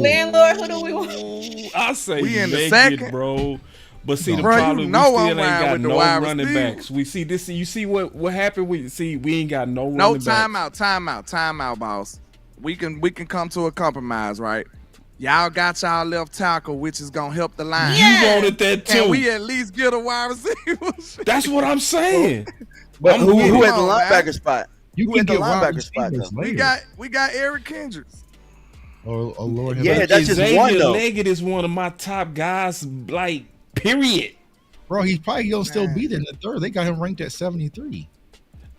landlord. Who do we want? I say We in the legged, second. bro. But see, the Bro, you problem know we I'm still ain't riding got with the no wide running receiver. backs. We see this. You see what happened? We ain't got no running No, backs. timeout, boss. We can come to a compromise, right? Y'all got y'all left tackle, which is gonna help the line. Yeah. You wanted that too. Can we at least get a wide receiver? That's what I'm saying. But who with at it. the Come on, linebacker man. spot? You Who can at the get wide linebacker spot, receivers though? later. we got Eric Kendricks. Oh Lord, Yeah, have that's just Xavier one, though. Leggett is one of my top guys. Like, period. bro, he's probably gonna still Man. be there in the third. They got him ranked at 73.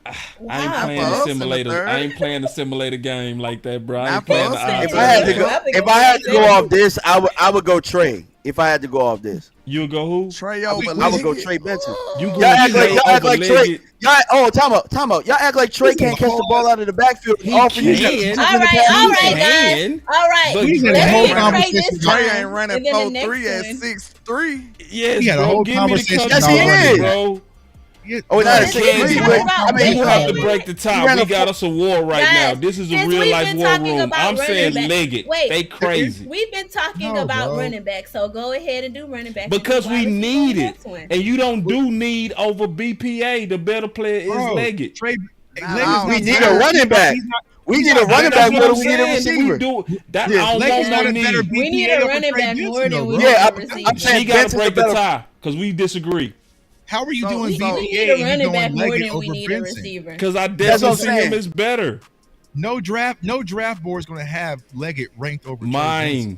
I ain't Wow. playing For the us in the simulator. third. I ain't playing the simulator game like that, bro. I Not ain't playing for the us in the odds. If I had to I go, think if I had to go Xavier. off this, I would go Trey. If I had to go off this, You go who? Trey over I would go Leggett. Trey Benson. You Y'all go act like Trey. Leggett. Y'all, time out. Y'all act like Trey can't catch the ball out of the backfield. He Offer you can. just All in the right, past all week. right, guys. can, All right. but he's in Let's the whole get Trey conversation. this Trey time, ain't running and then the 4.3 next at one. 6'3". Yes, He had a bro. whole Give me the conversation Yes, he conversation, is. bro. Oh, not Let's at get 6'3", talking but about I mean, You Wait, have to wait, break the He top. ran We a got us a war right Guys, now. This is a since real we've life been war talking room. about I'm running saying back- Leggett. Wait. They crazy. We've been talking No, about bro. running back, so go ahead and do running back. Because we need it. One. And you don't do need over BPA. The better player is Bro, Leggett. Trey, Nah, Leggett's we not need better. a running back. We need a running That's back what more I'm than we need a saying. We receiver. do that. Yeah. I don't Leggett's want not no a better need. We need BPA a over running Trey back Benson, more than though, we bro. need Yeah, a I'm receiver. saying She got to Benson's break a the better- tie because we disagree. How are you So- doing so- BPA? We need a and you running going back more Leggett than we over need a Benson? receiver. Because I That's what definitely I'm see him saying. as better. No draft board is going to have Leggett ranked over Trey Benson.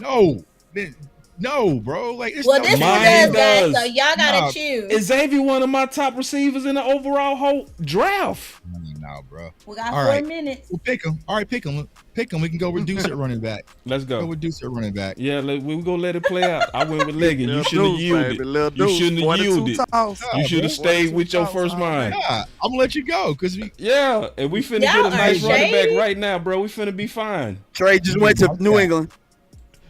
Mine. No, bro. Like it's Well, no this one Mine does, guys. does. So y'all gotta Nah. choose. Is Xavier one of my top receivers in the overall whole draft? No, bro. We got All 4 right. minutes. We'll pick him. All right, pick him. Pick him. We can go reduce it running back. Let's Go go. reduce it running back. Yeah, we gonna let it play out. I went with Leggett. You Lil shouldn't have Deuce, yielded. baby, Lil You Deuce, shouldn't have 42 yielded. toss. You should have stayed with your first mind. Yeah, I'm gonna let you go because we. Yeah, and we finna Y'all get a nice are running back shady. right now, bro. We finna be fine. Trey just went to New England.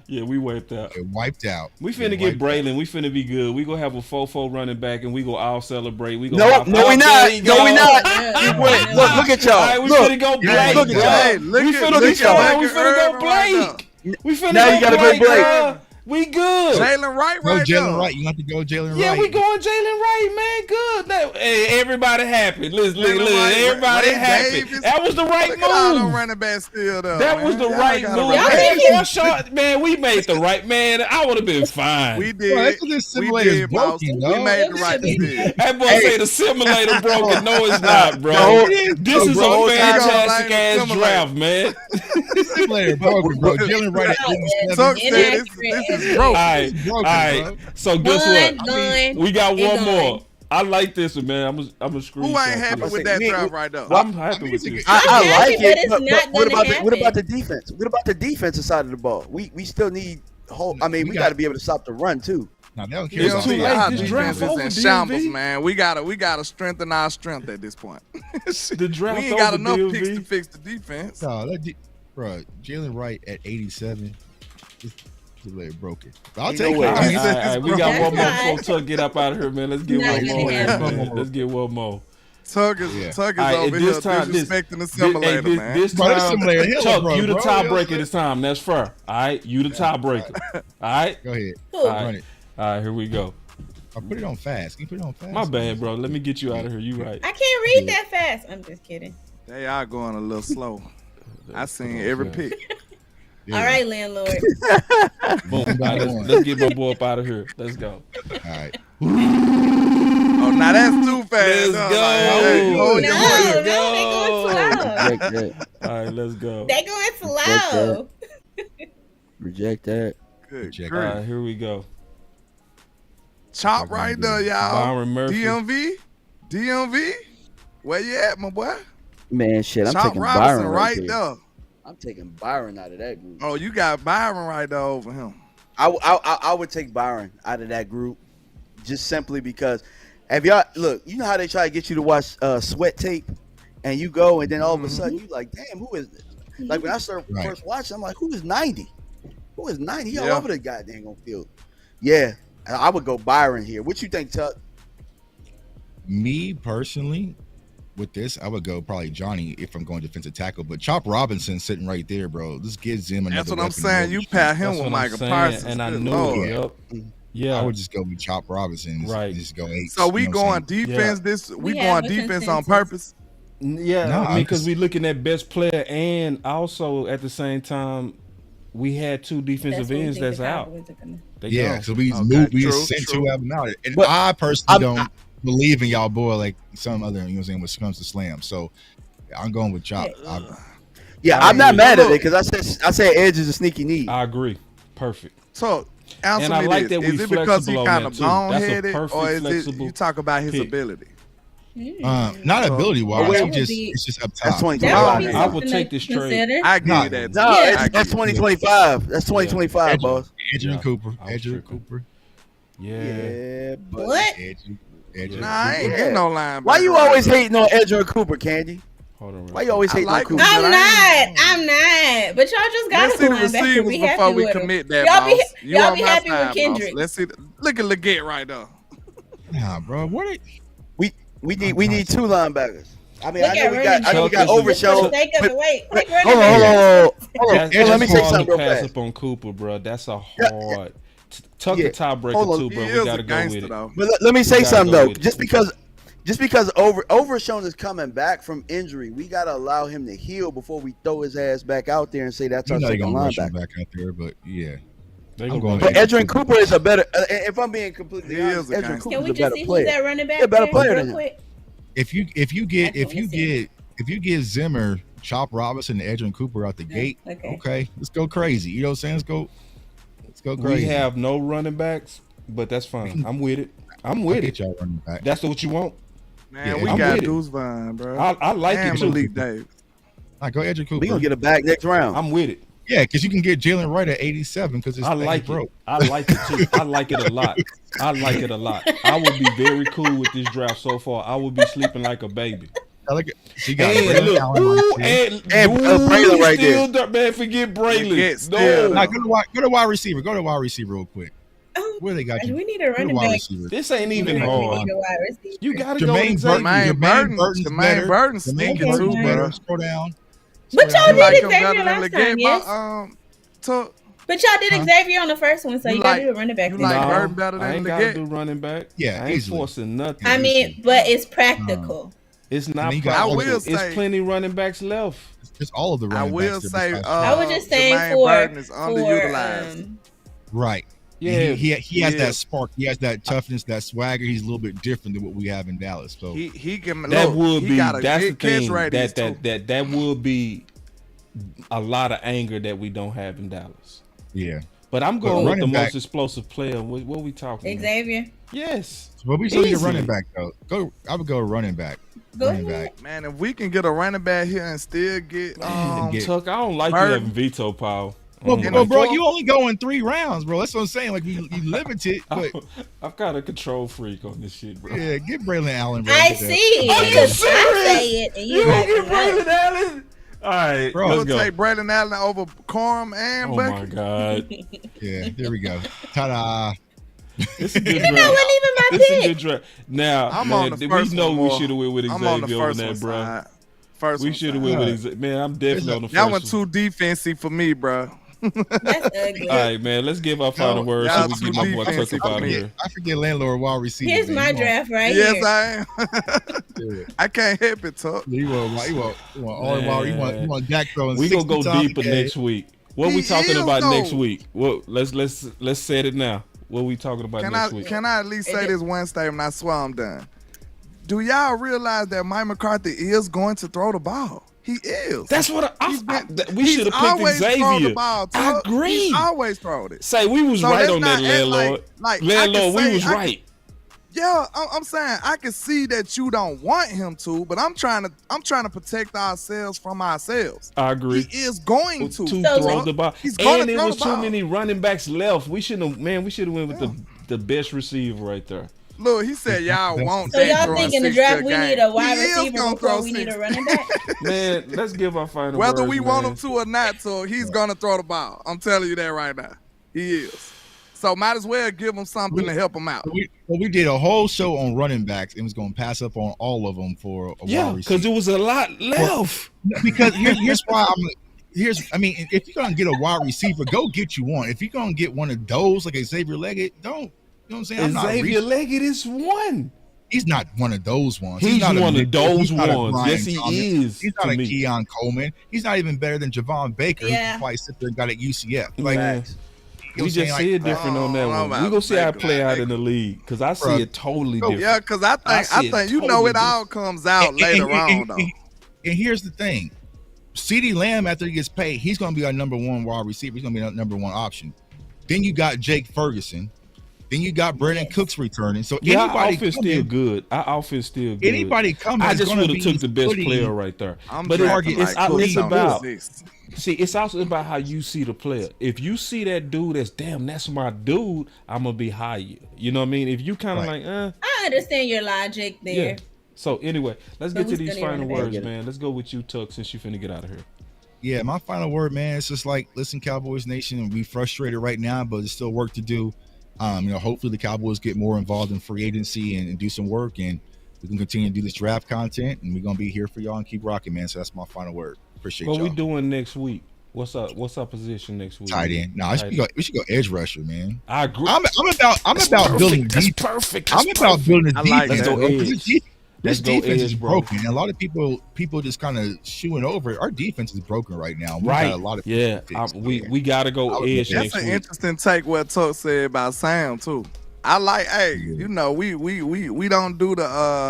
Yeah, we wiped out. Get wiped out. We finna Get get wiped out. Braylon. We finna be good. We gonna have a 4-4 running back, and we gonna all celebrate. We No, gonna no, we not. No, we not. Yeah. Look at y'all. All right, we Look. finna go Yeah, Blake, look at bro. y'all. Hey, look We at- finna look be at y'all. fine. We finna go Irvin right Blake. We finna Now go you gotta go Blake, Blake. bro. We good. Jalen Wright Go right Jalen there. Wright. You have to go Jalen Yeah, Wright. we going Jalen Wright, man. Good. Hey, everybody happy. Listen, Jalen Wright, everybody Ray happy. Davis. That was the right Look at all them move. running backs still there. That man. was the Y'all right gotta move. relax. Y'all Man, short, man, we made the right man. I would have been fine. We Bro, did. that's what this We simulator's did, boss. broken, We dog. made the right decision. That boy say the simulator broken. No, it's not, bro. No, This is bro, a it's not. fantastic ass Simulator. draft, man. Simulator broken, bro. Jalen Wright. at 87. Tuck said this is broke. All right, This is broken, all right. bro. So guess what? Gun. We got one and more. gun. I like this one, man. I'm a screenshot. Who ain't happy this. with that Me- draft right there? I'm happy with this. I I'm like happy, it, but it's but not what gonna about what about the happen. defense? What about the defensive side of the ball? We still need whole. I mean, We we got- got to be able to stop the run too. No, they don't care. It's too late. Our This defense draft is over, in shambles, D.M.V. man. We gotta strengthen our strength at this point. The draft we ain't got over, enough D.M.V. picks to fix the defense. No, bro, Jalen Wright at 87. Just let it broken. I'll You take know it. what? All right. We got one more That's before Tuck get up out of here, man. Let's get Not one gonna more. happen. Man. Let's get one more. Tug is Yeah. over All right, here this time, disrespecting the simulator, man. This Bro, this time, simulator hella, Chuck, bro, you the bro. tiebreaker this time. That's fair. All right, you the tiebreaker. All right, Go ahead. Cool. All Run right. it. All right, here we go. I put it on fast. Can you put it on fast? My bad, bro. Let me get you out of here. You right. I can't read that fast. I'm just kidding. They are going a little slow. I seen every pick. Yeah. All right, landlord. Boom. All right, let's get my boy up out of here. Let's go. All right. Oh, now that's too fast. Let's huh? go. Like, hey, hold your horses. No, they going slow. Reject that. All right, let's go. They going slow. Reject that. Good Check. All grief. right, here we go. Chop right there, y'all. Byron Murphy. DMV. Where you at, my boy? Man, shit, I'm Chop taking Robinson Byron right there. there. I'm taking Byron out of that group. Oh, you got Byron right there over him. I would take Byron out of that group just simply because if y'all look, you know how they try to get you to watch sweat tape and you go and then all of a sudden you like, damn, who is this? Like when I started first watching, I'm like, who is 90? Who is 90? He all over the goddamn field. Yeah, I would go Byron here. What you think, Tuck? Me personally, with this, I would go probably Johnny if I'm going defensive tackle. But Chop Robinson sitting right there, bro. This gives him another. That's what I'm weapon saying. You pair him with Michael Parsons. And I Good knew Lord. it. Yep. Yeah. I would just go with Chop Robinson. Right. Just go 8. So we you know what I'm going saying? defense. This we going defense on purpose. Yeah, No, I mean, I'm because just- we looking at best player, and also at the same time, we had two defensive ends that's out. They Yeah, gone. so we Okay, moved. We true, sent true. two of them out. And But I personally don't believe in y'all boy like some other. You know what I'm saying? When it comes to slam, so I'm going with Chop. Yeah, I'm not mad at it because I said Edge is a sneaky need. I agree. Perfect. So answer And I me like this: that we is it because he flexible on kind that of too. That's a boneheaded, perfect or is it flexible you talk about his pick. ability? Not ability wise. Well, It's just up top. That's 2025. That would be I would something take to this trade. consider. I give you that. No, Yeah. that's 2025. That's 2025, boss. Adrian Cooper. I was Adrian tripping. Cooper. Yeah. Yeah, but What? Adrian Nah, I ain't Yeah. getting no line. why you always hating on Edger Cooper, Candy? Hold on. Why you always I hating like on him. Cooper? I'm But not. But y'all just got Let's a see the linebacker. receivers We happy before we with him. commit that, Y'all be boss. You y'all on be my happy side, with Kendrick. boss. Let's see. Look at Leggett right there. Nah, bro. What? We need two linebackers. I mean, Look I know at we running got back. Overshown. Just for the sake of it, wait, running Hold back. on. That's Let me say hard something to real pass fast. up on Cooper, bro. That's a hard. Tuck Yeah. the tiebreaker Hold on. too, bro. He We is gotta a go with gangster, it. though. But let me say We gotta something go though. with it. Just because Overshown is coming back from injury, we gotta allow him to heal before we throw his ass back out there and say that's You our know they're second gonna rush him linebacker. back out there, but yeah. They I'm gonna going go But with Edgerrin Cooper is a better. If I'm being completely He honest, is a Edgerrin gangster. Cooper Can is we a just better see who's player. that running back? Yeah, better there, player real than him. quick? If you get Zimmer, Chop Robinson, and Adrian Cooper out the gate, okay, let's go crazy. You know what I'm saying? Let's go crazy. We have no running backs, but that's fine. I'm with it. I'm with it. Y'all running back. That's what you want. Man, Yeah, we I'm got with it. Deuce Vine, bro. I like and it too. Malik Davis. All right, go Adrian Cooper. We gonna get it back next round. I'm with it. Yeah, because you can get Jalen Wright at 87 because it's I like it. broke. I like it too. I like it a lot. I like it a lot. I would be very cool with this draft so far. I would be sleeping like a baby. I like it. So you got And Braylon look, Allen ooh, right there. And Braylon right there. Still, man, forget Braylon. still. No, Nah, go to wide receiver. Go to wide receiver real quick. Oh, Where they got you? we need a Go to running wide back. receiver. this ain't We even need a hard. wide receiver. You gotta go Jermaine with Burton. Xavier. Burton's better. Jermaine Burton's Jermaine sneaking Burton's too, better. bro. Scroll down. But y'all You did like him Xavier better than last time, Leggett? yes? So But y'all did Xavier on the first one, so You you gotta like- do a running back. you then. like No, Burton better than I ain't the gotta get? do running back. Yeah, I ain't easily. forcing nothing. I mean, but it's practical. It's not And you got- practical. I will It's say- plenty running backs left. It's all of the I running will backs. say, I was just saying Jermaine Burton is for underutilized. right. Yeah, And he has Yeah. that spark. He has that toughness, that swagger. He's a little bit different than what we have in Dallas. So He can that look, would he be got a that's the good catch thing radius, too. that would be a lot of anger that we don't have in Dallas. yeah. But I'm going with the running back- most explosive player. What we talking about? Xavier. Yes. But we still need a Easily. running back though. I would go running back. Go running ahead. back. Man, if we can get a running back here and still get Man, get- Tuck, I don't like Burton. you having veto power. Well, bro, you only go in 3 rounds, bro. That's what I'm saying. Like you limited, but I'm kind of control freak on this shit, bro. Yeah, get Braylon Allen. Bro, I see. Are you serious? I say it, and You like, get Braylon Allen? All right, bro, let's go. Take Braylon Allen over Corum and Oh Becky. my god. Yeah, there we go. Ta-da. It's a good That draft. wasn't even my It's a pick. good draft. Now, I'm man, on the we first know one we more. should have went with I'm on the Xavier on first that, one bro. side. First We one should have side. went with Xavier. Man, I'm definitely on the That first one one. too defensive for me, bro. That's ugly. All right, man. Let's give our final words so y'all we too get my boy defensive Tuck up out of here. I forget landlord wide receiver. Here's man. my draft right Yes, here. I am. I can't help it, Tuck. You want all wild. You want Dak throwing. We gonna 60 go times deeper a game. next week. What He we talking is, about though. next week? Well, let's set it now. What we talking about next week? Can I at least say this one statement? I swear I'm done. Do y'all realize that Mike McCarthy is going to throw the ball? He is. That's what we should have picked always thrown Xavier. the ball, I Tuck. agree. He's always thrown it. Say we was So right let's on that, not act landlord. like Landlord, we was I can- right. Yeah, I'm saying I can see that you don't want him to, but I'm trying to protect ourselves from ourselves. I agree. He is going to throw the ball, He's going and to it throw was the too ball. many running backs left. We shouldn't have. Man, we should have went with the best receiver right there. Look, he said y'all won't. So y'all think in the draft we need a wide He is receiver gonna before throw we need 60. a running back? Man, let's give our final Whether words, we want man. him to or not, so he's gonna throw the ball. I'm telling you that right now. He is. So might as well give him something to help him out. We did a whole show on running backs and was going to pass up on all of them for a Yeah, wide because receiver. there was a lot left. Because here's why I mean, if you're gonna get a wide receiver, go get you one. If you're gonna get one of those like Xavier Leggett, don't. You know what I'm saying? I'm not Xavier Leggett is one. He's not one of those ones. He's not one of Mitchell. those He's not a ones. Brian Yes, he Thomas. is, He's not to a me. Keon Coleman. He's not even better than Javon Baker. Yeah. Who probably sit there and got at UCF. Like, Man, you know we what I'm saying? just see it different on that one. We gonna see how it play out in the league because I see it totally different. Yeah, because I see think it you know totally it all comes out later on though. And here's the thing. CeeDee Lamb, after he gets paid, he's going to be our number one wide receiver. He's going to be our number one option. Then you got Jake Ferguson. Then you got Brandon Cooks returning. So Yeah, our anybody outfit's coming, still good. Our outfit's still good. Anybody coming I is just gonna would have be took the best putting- player right there. I'm But drafting it's like Cooks on about this. see, it's also about how you see the player. If you see that dude as that's my dude, I'm gonna be higher. You know what I mean? If you kind of like, I understand your logic there. yeah. So anyway, let's But get to we these still need final running back. words, man. Let's go with you, Tuck, since you finna get out of here. Yeah, my final word, man, it's just like, listen, Cowboys Nation, we frustrated right now, but there's still work to do. Hopefully the Cowboys get more involved in free agency and do some work, and we can continue to do this draft content, and we're gonna be here for y'all and keep rocking, man. So that's my final word. Appreciate What y'all. we doing next week? What's up? What's our position next week? Tight end. No, we should go edge rusher, man. I agree. I'm about building That's deep. perfect. I'm about building a I like defense. that. Let's go bro. edge. This Let's go defense is edge, bro. broken, and a lot of people just kind of shooing over it. Our defense is broken right now. We Right. got a lot of Yeah. We gotta go edge That's next an week. interesting take what Tuck said about Sam too. I like, we don't do the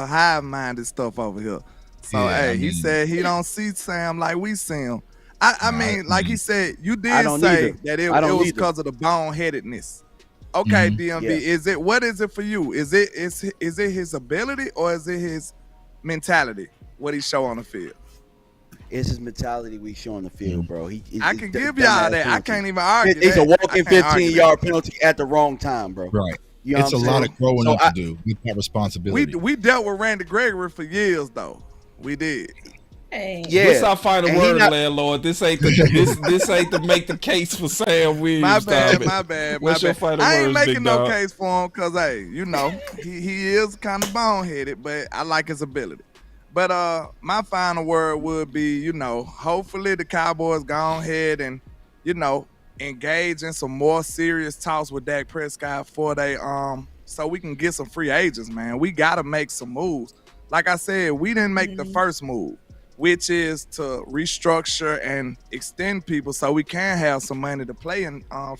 hive-minded stuff over here. So he said he don't see Sam like we see him. I mean, like he said, you I did don't say either. that it I don't was either. because of the boneheadedness. Okay, Mhm. DMV, Yeah. what is it for you? Is it his ability or is it his mentality? What he show on the field? It's his mentality we show on the field, bro. I can give y'all that. I can't even argue. It's a that. walking I can't argue 15-yard penalty at the wrong time, bro. Right. You know It's a what I'm lot saying? of growing So up to do with that responsibility. We dealt with Randy Gregory for years though. We did. Hey. Yeah. What's our final And he word, not- landlord? This ain't this ain't to make the case for Sam Williams. My bad, Tommy. my bad. What's your final I ain't words, making big no dog? case for him because, hey, he is kind of boneheaded, but I like his ability. But my final word would be, hopefully the Cowboys go ahead and, engage in some more serious talks with Dak Prescott for they so we can get some free agents, man. We got to make some moves. Like I said, we didn't make the first move, which is to restructure and extend people so we can have some money to play in